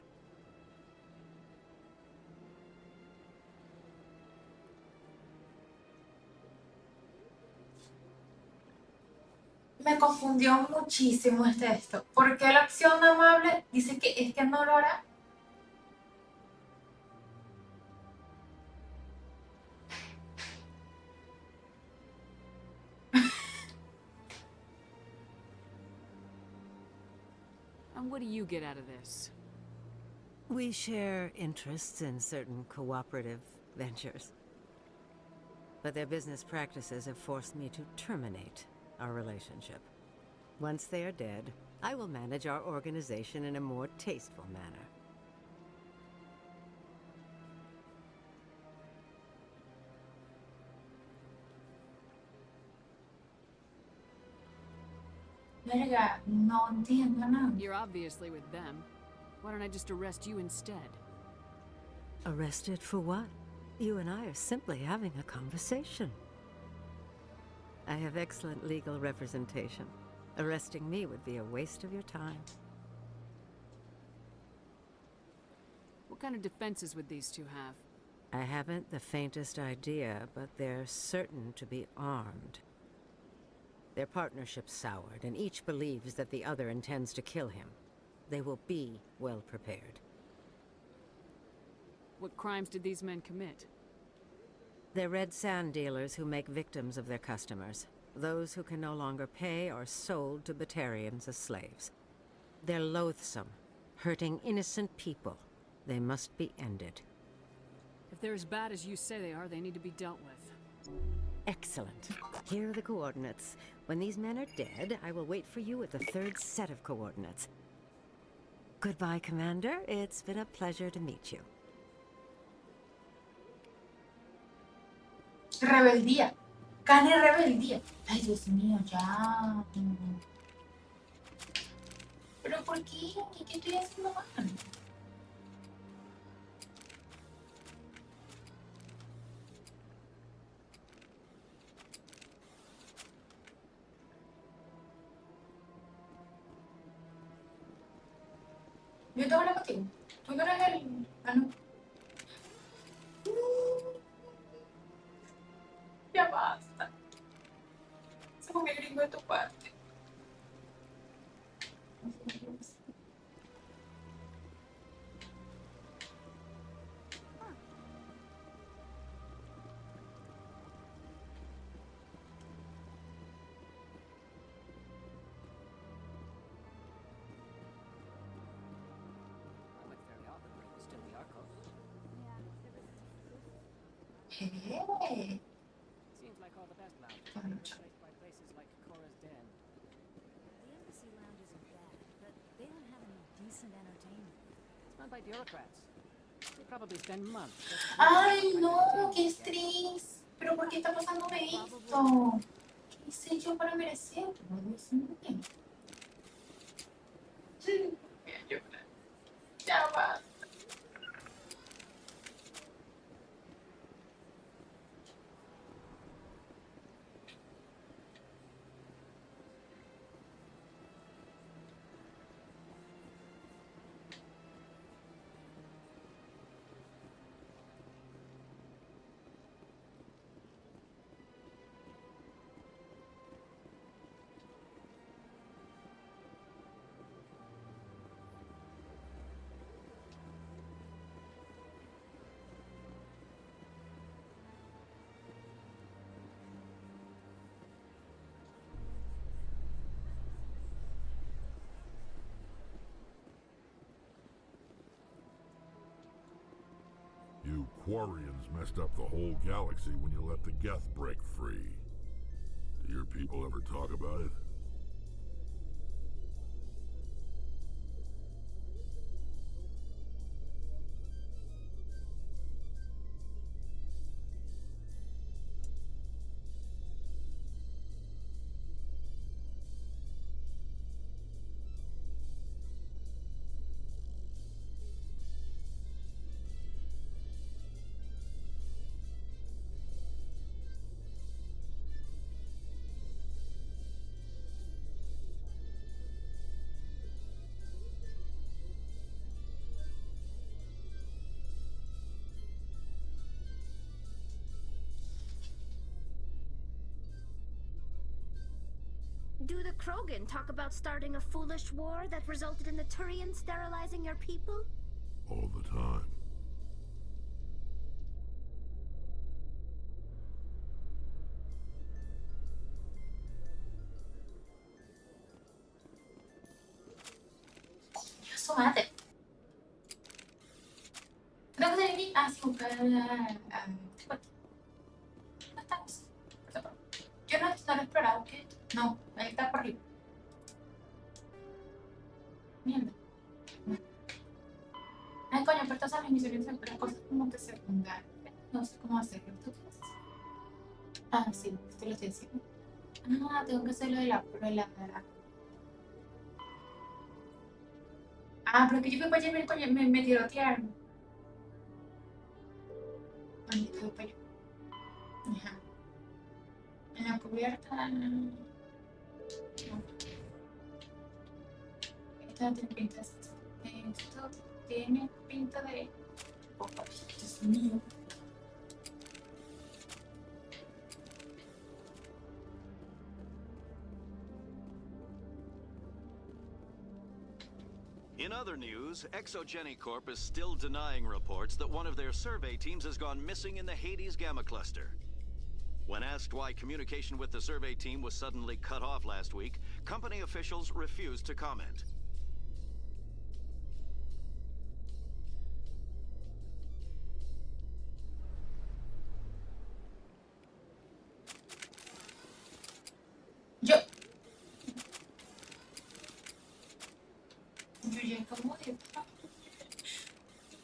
Me confundió muchísimo este texto. ¿Por qué la acción amable dice que es que no lo hará? And what do you get out of this? We share interests in certain cooperative ventures. But their business practices have forced me to terminate our relationship. Once they are dead, I will manage our organization in a more tasteful manner. Verga, no entiendo nada. You're obviously with them. Why don't I just arrest you instead? Arrested for what? You and I are simply having a conversation. I have excellent legal representation. Arresting me would be a waste of your time. What kind of defenses would these two have? I haven't the faintest idea, but they're certain to be armed. Their partnership soured, and each believes that the other intends to kill him. They will be well prepared. What crimes did these men commit? They're red sand dealers who make victims of their customers. Those who can no longer pay are sold to Batarians as slaves. They're loathsome, hurting innocent people. They must be ended. If they're as bad as you say they are, they need to be dealt with. Excellent. Here are the coordinates. When these men are dead, I will wait for you at the third set of coordinates. Goodbye, Commander. It's been a pleasure to meet you. Rebeldía. Cane rebeldía. Ay, Dios mío, ya. ¿Pero por qué? ¿Qué estoy haciendo mal? Yo tengo la contigo. Tú no eres el... Ah, no. Ya basta. Somos muy gringo de tu parte. Hey. Seems like all the best lounges are replaced by places like Cora's Den. The embassy lounge isn't bad, but they don't have any decent entertainment. It's run by bureaucrats. They probably spend months. Ay, no, qué estrés. ¿Pero por qué está pasándome esto? ¿Qué hice yo para merecerlo? Dios mío. Voy a llorar. Ya basta. You Quarians messed up the whole galaxy when you let the Geth break free. Do your people ever talk about it? Do the Krogan talk about starting a foolish war that resulted in the Turians sterilizing your people? All the time. Su madre. Tengo que salir a buscar ¿dónde estamos? Yo no lo he explorado, ¿qué? No, ahí está por arriba. Mierda. No. Ay, coño, pero estas son las misiones de cosas como que secundarias. No sé cómo hacerlo. ¿Tú qué haces? Ah, sí, esto lo estoy haciendo. Ah, tengo que hacer lo de la Ah, pero es que yo fui para allá y me tirotearon. ¿Dónde fui para allá? Ajá. En la cubierta. No. Esto tiene pinta de. Esto tiene pinta de. Oh, Dios mío. In other news, ExogeniCorp is still denying reports that one of their survey teams has gone missing in the Hades Gamma Cluster. When asked why communication with the survey team was suddenly cut off last week, company officials refused to comment. Yo ya como de.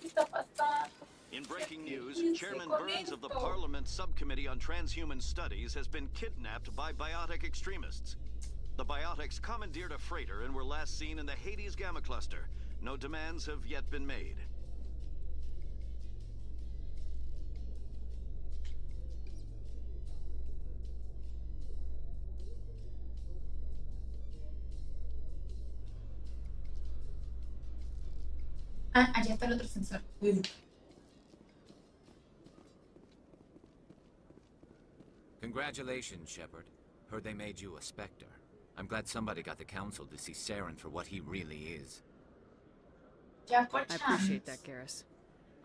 ¿Qué está pasando? In breaking news, Chairman Burns of the Parliament Subcommittee on Transhuman Studies has been kidnapped by biotic extremists. The biotics commandeered a freighter and were last seen in the Hades Gamma Cluster. No demands have yet been made. Ah, allá está el otro sensor. Congratulations, Shepard. Heard they made you a Spectre. I'm glad somebody got the Council to see Saren for what he really is. I appreciate that, Garrus.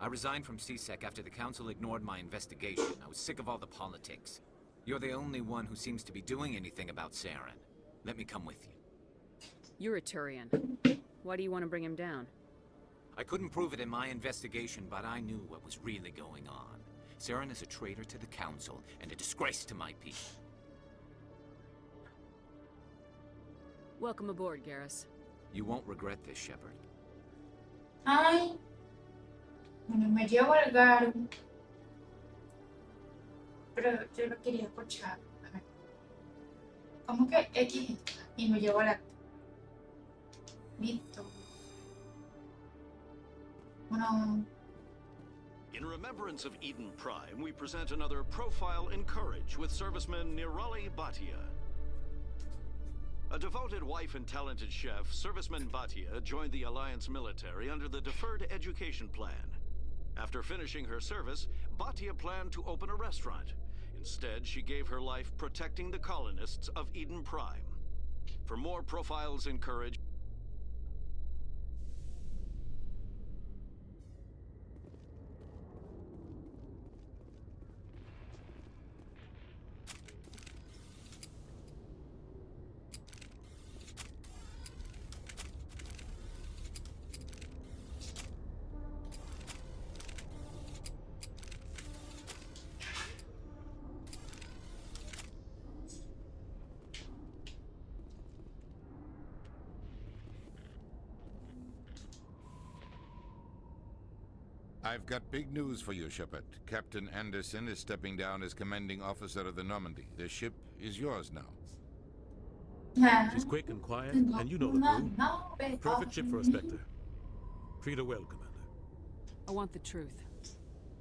I resigned from CSEC after the Council ignored my investigation. I was sick of all the politics. You're the only one who seems to be doing anything about Saren. Let me come with you. You're a Turian. Why do you want to bring him down? I couldn't prove it in my investigation, but I knew what was really going on. Saren is a traitor to the Council and a disgrace to my people. Welcome aboard, Garrus. You won't regret this, Shepard. Ay. Bueno, me llevo al Garo. Pero yo lo quería escuchar. A ver. ¿Cómo que X? Y me llevo a la. Listo. Bueno. In remembrance of Eden Prime, we present another profile in courage with serviceman Nirali Bhatia. A devoted wife and talented chef, serviceman Bhatia joined the Alliance military under the Deferred Education Plan. After finishing her service, Bhatia planned to open a restaurant. Instead, she gave her life protecting the colonists of Eden Prime. For more profiles in courage, I've got big news for you, Shepard. Captain Anderson is stepping down as commanding officer of the Normandy. The ship is yours now. She's quick and quiet, and you know the crew. Perfect ship for a Spectre. Treat her well, Commander. I want the truth.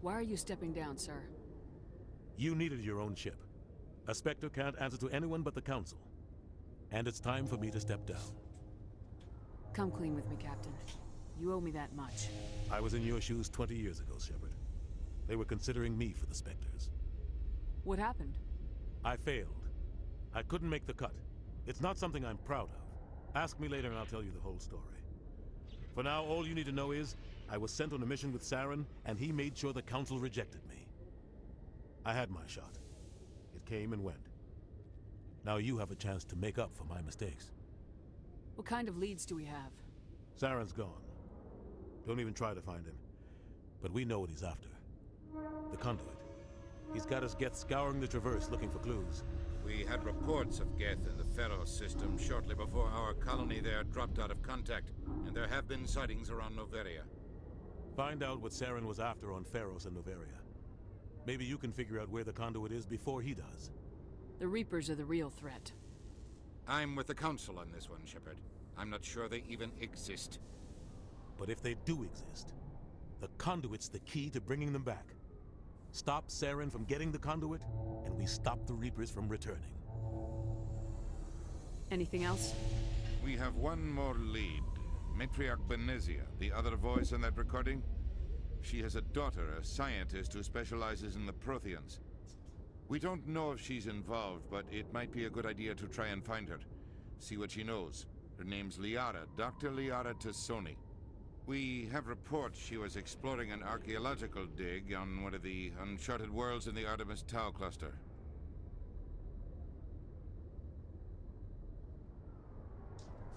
Why are you stepping down, sir? You needed your own ship. A Spectre can't answer to anyone but the Council. And it's time for me to step down. Come clean with me, Captain. You owe me that much. I was in your shoes 20 years ago, Shepard. They were considering me for the Spectres. What happened? I failed. I couldn't make the cut. It's not something I'm proud of. Ask me later and I'll tell you the whole story. For now, all you need to know is, I was sent on a mission with Saren, and he made sure the Council rejected me. I had my shot. It came and went. Now you have a chance to make up for my mistakes. What kind of leads do we have? Saren's gone. Don't even try to find him. But we know what he's after. The conduit. He's got his Geth scouring the Traverse looking for clues. We had reports of Geth in the Pharaoh system shortly before our colony there dropped out of contact, and there have been sightings around Noveria. Find out what Saren was after on Pharos and Noveria. Maybe you can figure out where the conduit is before he does. The Reapers are the real threat. I'm with the Council on this one, Shepard. I'm not sure they even exist. But if they do exist, the conduit's the key to bringing them back. Stop Saren from getting the conduit, and we stop the Reapers from returning. Anything else? We have one more lead. Matriarch Benezia, the other voice in that recording. She has a daughter, a scientist who specializes in the Protheans. We don't know if she's involved, but it might be a good idea to try and find her. See what she knows. Her name's Liara, Dr. Liara Tassoni. We have reports she was exploring an archaeological dig on one of the uncharted worlds in the Artemis Tau cluster.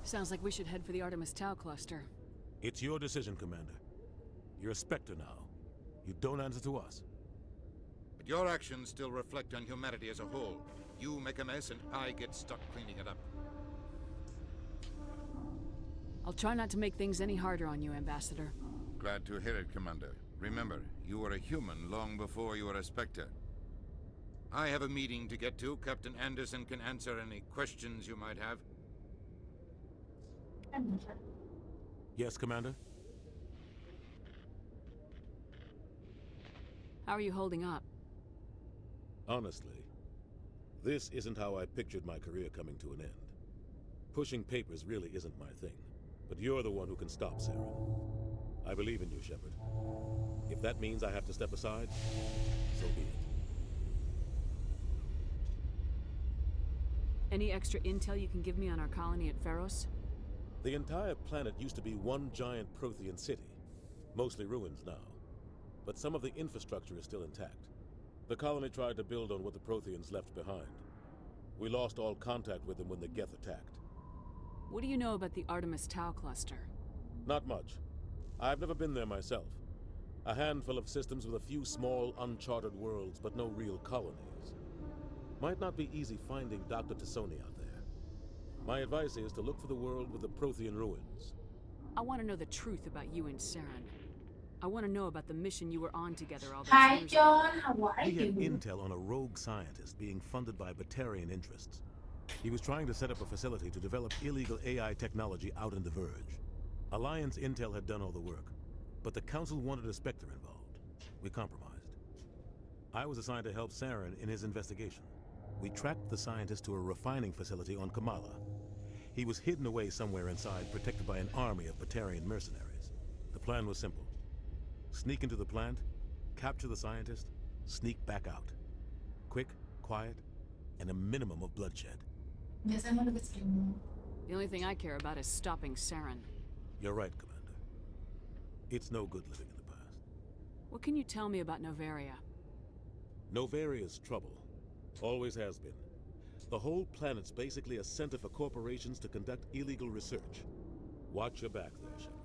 Sounds like we should head for the Artemis Tau cluster. It's your decision, Commander. You're a Spectre now. You don't answer to us. But your actions still reflect on humanity as a whole. You make a mess and I get stuck cleaning it up. I'll try not to make things any harder on you, Ambassador. Glad to hear it, Commander. Remember, you were a human long before you were a Spectre. I have a meeting to get to. Captain Anderson can answer any questions you might have. Yes, Commander? How are you holding up? Honestly, this isn't how I pictured my career coming to an end. Pushing papers really isn't my thing. But you're the one who can stop Saren. I believe in you, Shepard. If that means I have to step aside, so be it. Any extra intel you can give me on our colony at Pharos? The entire planet used to be one giant Prothean city. Mostly ruins now. But some of the infrastructure is still intact. The colony tried to build on what the Protheans left behind. We lost all contact with them when the Geth attacked. What do you know about the Artemis Tau cluster? Not much. I've never been there myself. A handful of systems with a few small, uncharted worlds, but no real colonies. Might not be easy finding Dr. Tassoni out there. My advice is to look for the world with the Prothean ruins. I want to know the truth about you and Saren. I want to know about the mission you were on together all those Hi, years John. ago. How are He had you? intel on a rogue scientist being funded by Batarian interests. He was trying to set up a facility to develop illegal AI technology out in the Verge. Alliance intel had done all the work, but the Council wanted a Spectre involved. We compromised. I was assigned to help Saren in his investigation. We tracked the scientist to a refining facility on Kamala. He was hidden away somewhere inside, protected by an army of Batarian mercenaries. The plan was simple. Sneak into the plant, capture the scientist, sneak back out. Quick, quiet, and a minimum of bloodshed. Ya sabemos lo que queremos. The only thing I care about is stopping Saren. You're right, Commander. It's no good living in the past. What can you tell me about Novaria? Novaria's trouble. Always has been. The whole planet's basically a center for corporations to conduct illegal research. Watch your back there, Shepard.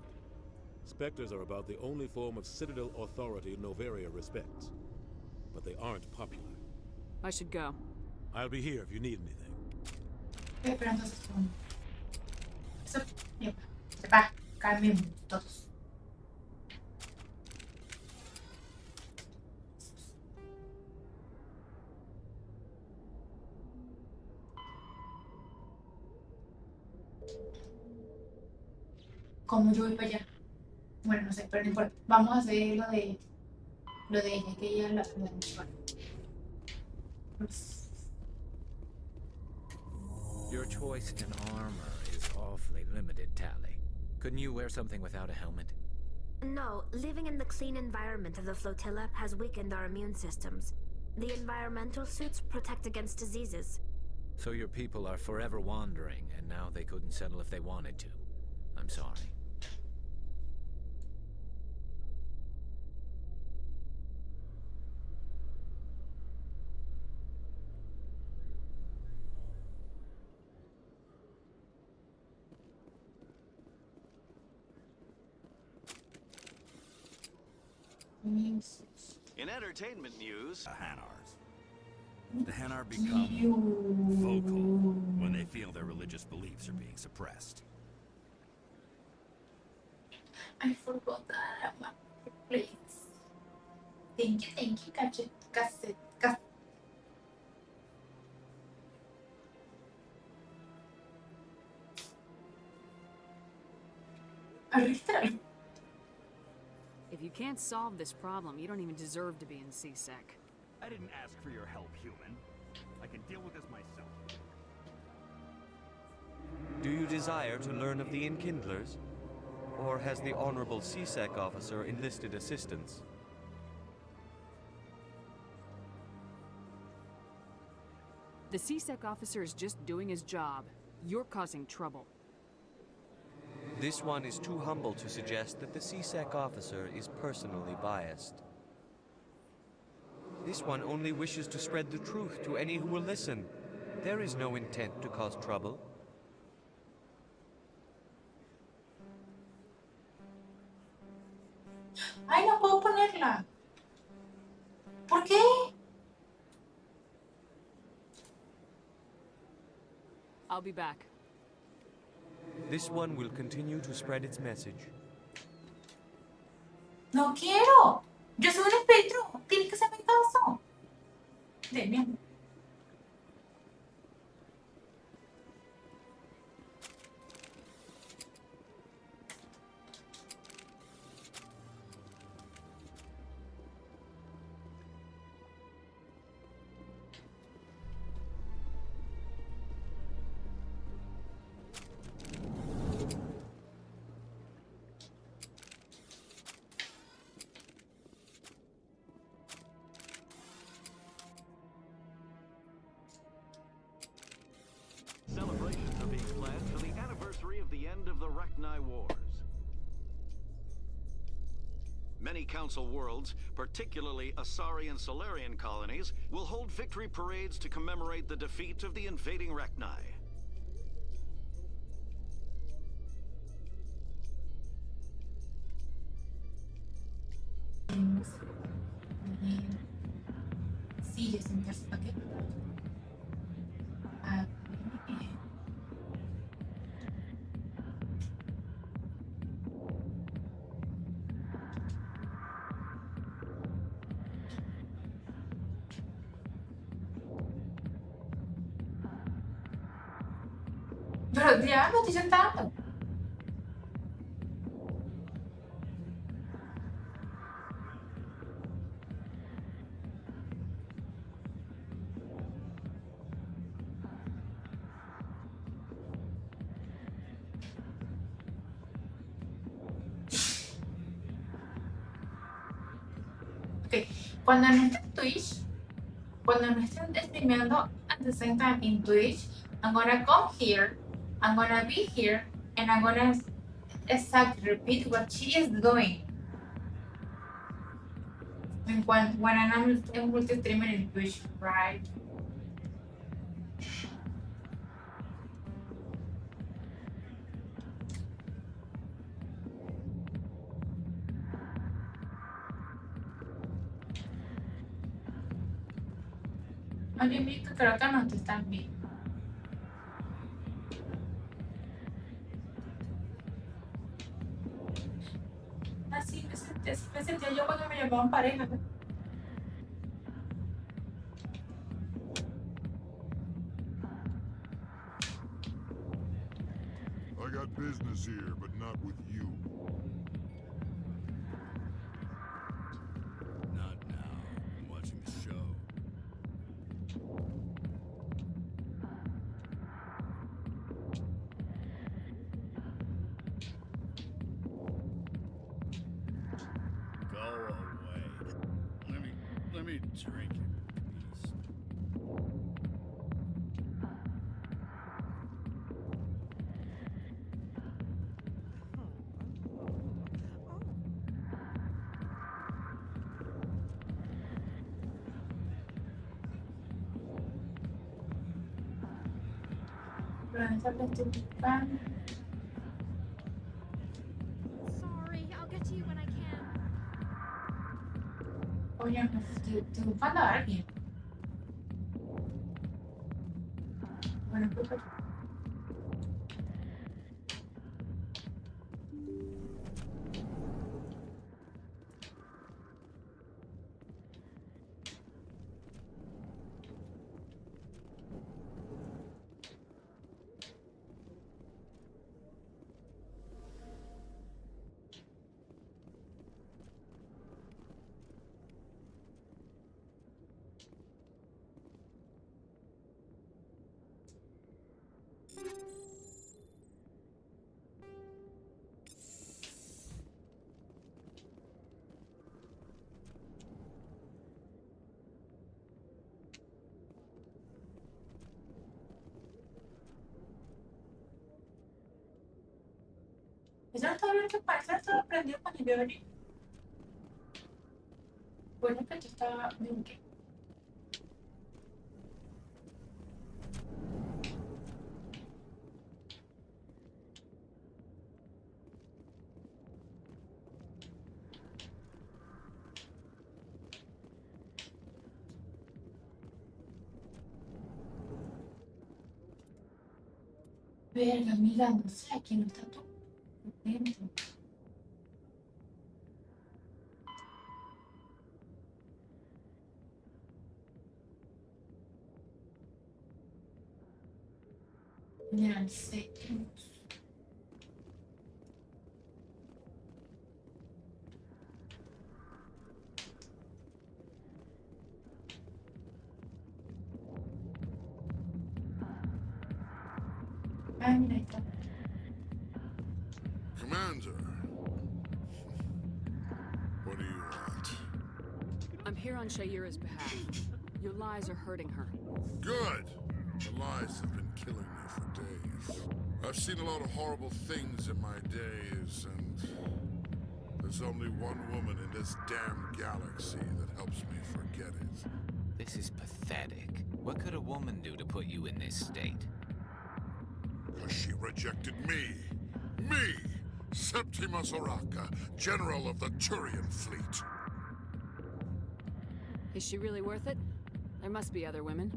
Spectres are about the only form of Citadel authority Novaria respects. But they aren't popular. I should go. I'll be here if you need anything. Pero entonces, eso, ya, se va, cambien todos. Como yo voy para allá. Bueno, no sé, pero no importa. Vamos a hacer lo de ella, que ella la bueno. Your choice in armor is awfully limited, Tally. Couldn't you wear something without a helmet? No, living in the clean environment of the flotilla has weakened our immune systems. The environmental suits protect against diseases. So your people are forever wandering, and now they couldn't settle if they wanted to. I'm sorry. In entertainment news, The Hanar become vocal when they feel their religious beliefs are being suppressed. I forgot that. Please. Thank you, cassette. Arrestar. can't solve this problem, you don't even deserve to be in CSEC. I didn't ask for your help, human. I can deal with this myself. Do you desire to learn of the Enkindlers? Or has the Honorable CSEC officer enlisted assistance? The CSEC officer is just doing his job. You're causing trouble. This one is too humble to suggest that the CSEC officer is personally biased. This one only wishes to spread the truth to any who will listen. There is no intent to cause trouble. Ay, no puedo ponerla. ¿Por qué? I'll be back. This one will continue to spread its message. No quiero. Yo soy un espectro. Tienes que hacerme caso. Deme. Celebrations are being planned for the anniversary of the end of the Rachni Wars. Many Council worlds, particularly Asari and Solarian colonies, will hold victory parades to commemorate the defeat of the invading Rachni. Sí, ya sentarse para qué. A ver. Pero ya me estoy sentando. Ok, cuando no esté en Twitch, cuando no estén streameando at the same time in Twitch, I'm gonna come here, I'm gonna be here, and I'm gonna exactly repeat what she is doing. When I'm multi-streaming in Twitch, right? Oye, Mico, creo que no te están bien. Así me sentía yo cuando me llamaban pareja. I got business here, but not with you. Not now. I'm watching the show. Go away. Let me drink it. Sorry, I'll get to you when I can. Oye, estoy buscando a alguien. Bueno, pues. Eso no estaba hablando para eso estaba prendido cuando yo venía. Bueno, que tú estaba bien que. Verga, amiga, no sé, aquí no está tú. Dentro. Ya sé. Ah, mira, ahí está. Commander. What do you want? I'm here on Shaira's behalf. Your lies are hurting her. Good! The lies have been killing me for days. I've seen a lot of horrible things in my days, and there's only one woman in this damn galaxy that helps me forget it. This is pathetic. What could a woman do to put you in this state? Because she rejected me. Me! Septimus Oraka, General of the Turian Fleet. Is she really worth it? There must be other women.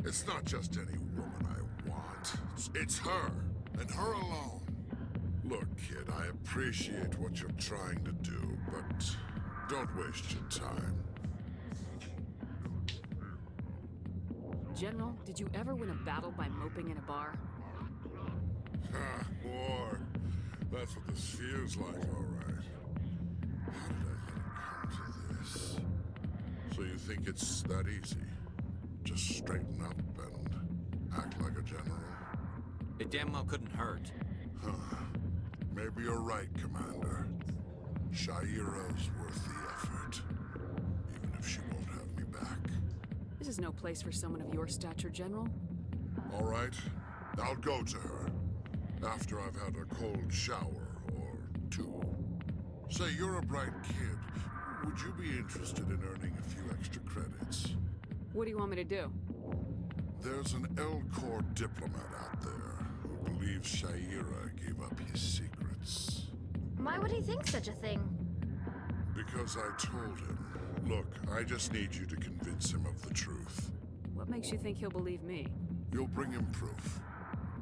It's not just any woman I want. It's her, and her alone. Look, kid, I appreciate what you're trying to do, but don't waste your time. General, did you ever win a battle by moping in a bar? Ha, war. That's what this feels like, all right. How did I let it come to this? So you think it's that easy? Just straighten up and act like a general? It damn well couldn't hurt. Huh. Maybe you're right, Commander. Shaira's worth the effort. Even if she won't have me back. This is no place for someone of your stature, General. All right. I'll go to her. After I've had a cold shower or two. Say, you're a bright kid. Would you be interested in earning a few extra credits? What do you want me to do? There's an L-Corps diplomat out there who believes Shaira gave up his secrets. Why would he think such a thing? Because I told him. Look, I just need you to convince him of the truth. What makes you think he'll believe me? You'll bring him proof.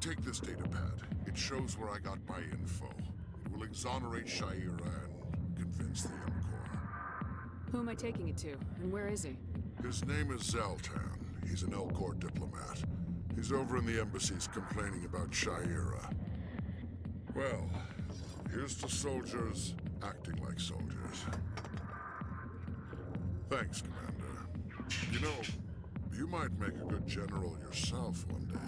Take this datapad. It shows where I got my info. It will exonerate Shaira and convince the L-Corps. Who am I taking it to, and where is he? His name is Zaltan. He's an L-Corps diplomat. He's over in the embassies complaining about Shaira. Well, here's to soldiers acting like soldiers. Thanks, Commander. You know, you might make a good general yourself one day.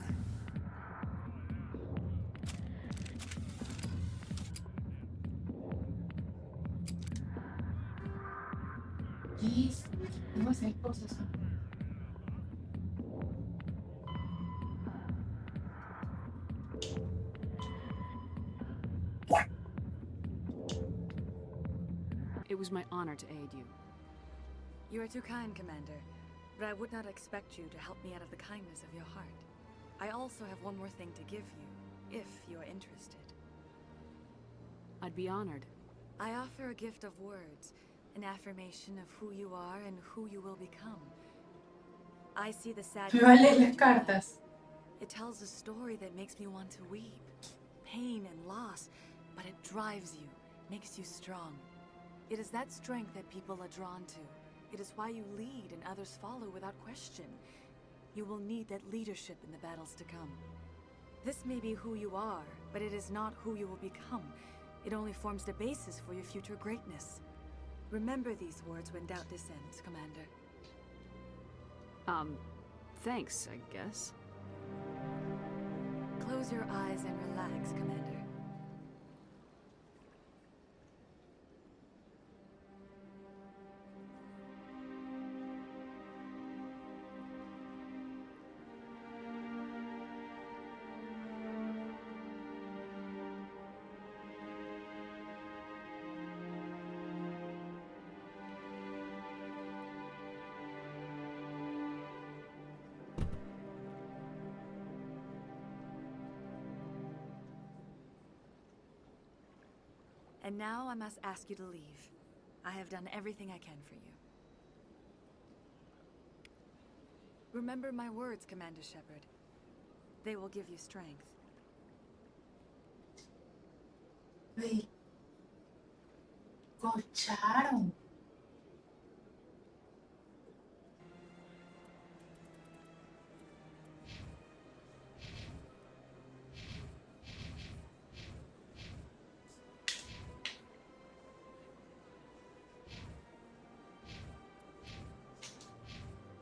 Jeez, debo hacer cosas. It was my honor to aid you. You are too kind, Commander, but I would not expect you to help me out of the kindness of your heart. I also have one more thing to give you, if you are interested. I'd be honored. I offer a gift of words, an affirmation of who you are and who you will become. I see the sadness. Me va a leer las cartas. It tells a story that makes me want to weep. Pain and loss, but it drives you, makes you strong. It is that strength that people are drawn to. It is why you lead and others follow without question. You will need that leadership in the battles to come. This may be who you are, but it is not who you will become. It only forms the basis for your future greatness. Remember these words when doubt descends, Commander. Thanks, I guess. Close your eyes and relax, Commander. And now I must ask you to leave. I have done everything I can for you. Remember my words, Commander Shepard. They will give you strength. Uy, cocharon.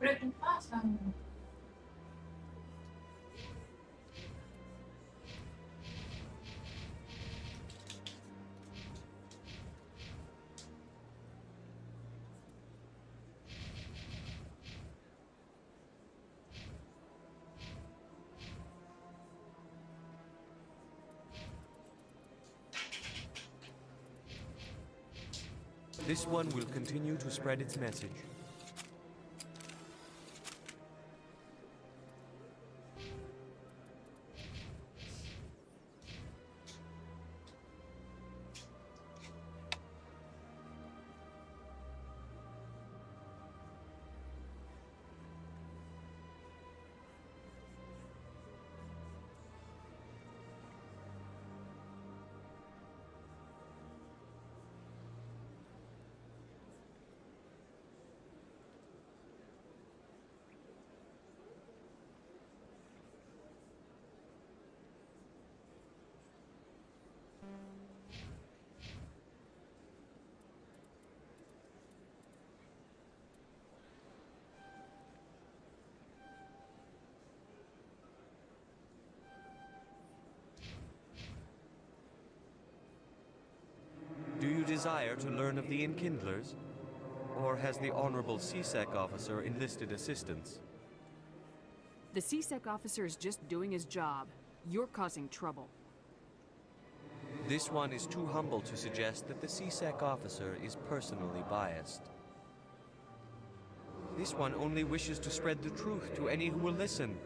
¿Pero qué pasa? This one will continue to spread its message. Do you desire to learn of the Enkindlers? Or has the Honorable CSEC officer enlisted assistance? The CSEC officer is just doing his job. You're causing trouble. This one is too humble to suggest that the CSEC officer is personally biased. This one only wishes to spread the truth to any who will listen.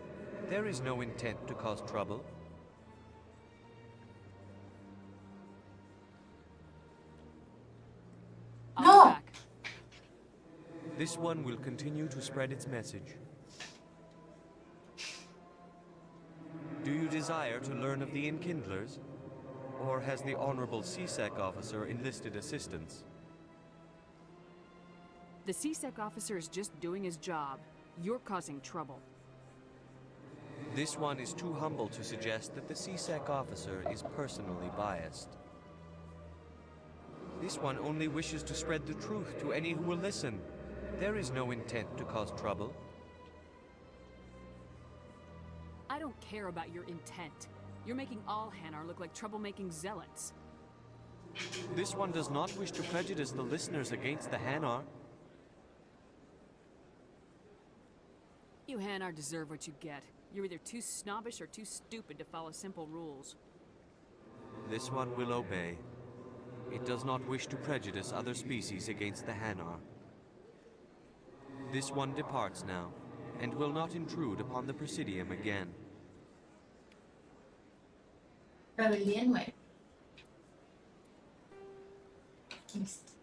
There is no intent to cause trouble. I'll be back. This one will continue to spread its message. Do you desire to learn of the Enkindlers? Or has the Honorable CSEC officer enlisted assistance? The CSEC officer is just doing his job. You're causing trouble. This one is too humble to suggest that the CSEC officer is personally biased. This one only wishes to spread the truth to any who will listen. There is no intent to cause trouble. I don't care about your intent. You're making all Hanar look like troublemaking zealots. This one does not wish to prejudice the listeners against the Hanar. You Hanar deserve what you get. You're either too snobbish or too stupid to follow simple rules. This one will obey. It does not wish to prejudice other species against the Hanar. This one departs now, and will not intrude upon the Presidium again. Rebeldía 9. Listo.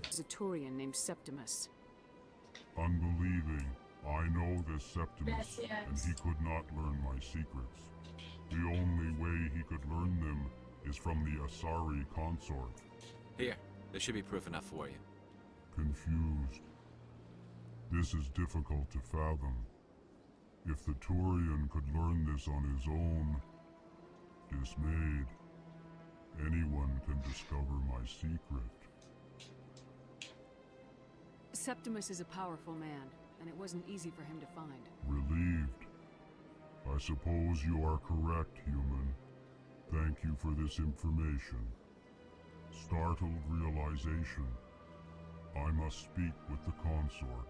There's a Turian named Septimus. Unbelieving, I know this Septimus, Gracias. and he could not learn my secrets. The only way he could learn them is from the Asari consort. Here, there should be proof enough for you. Confused. This is difficult to fathom. If the Turian could learn this on his own, dismayed, anyone can discover my secret. Septimus is a powerful man, and it wasn't easy for him to find. Relieved. I suppose you are correct, human. Thank you for this information. Startled realization. I must speak with the consort.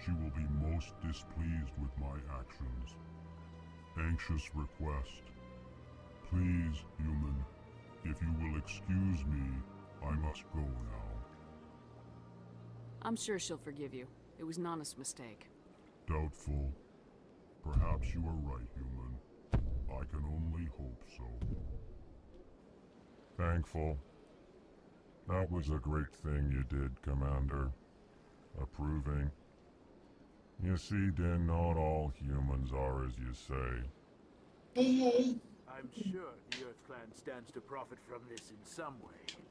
She will be most displeased with my actions. Anxious request. Please, human, if you will excuse me, I must go now. I'm sure she'll forgive you. It was an honest mistake. Doubtful. Perhaps you are right, human. I can only hope so. Thankful. That was a great thing you did, Commander. Approving. You see, Din, not all humans are as you say. Hey, hey. I'm sure the Earth Clan stands to profit from this in some way.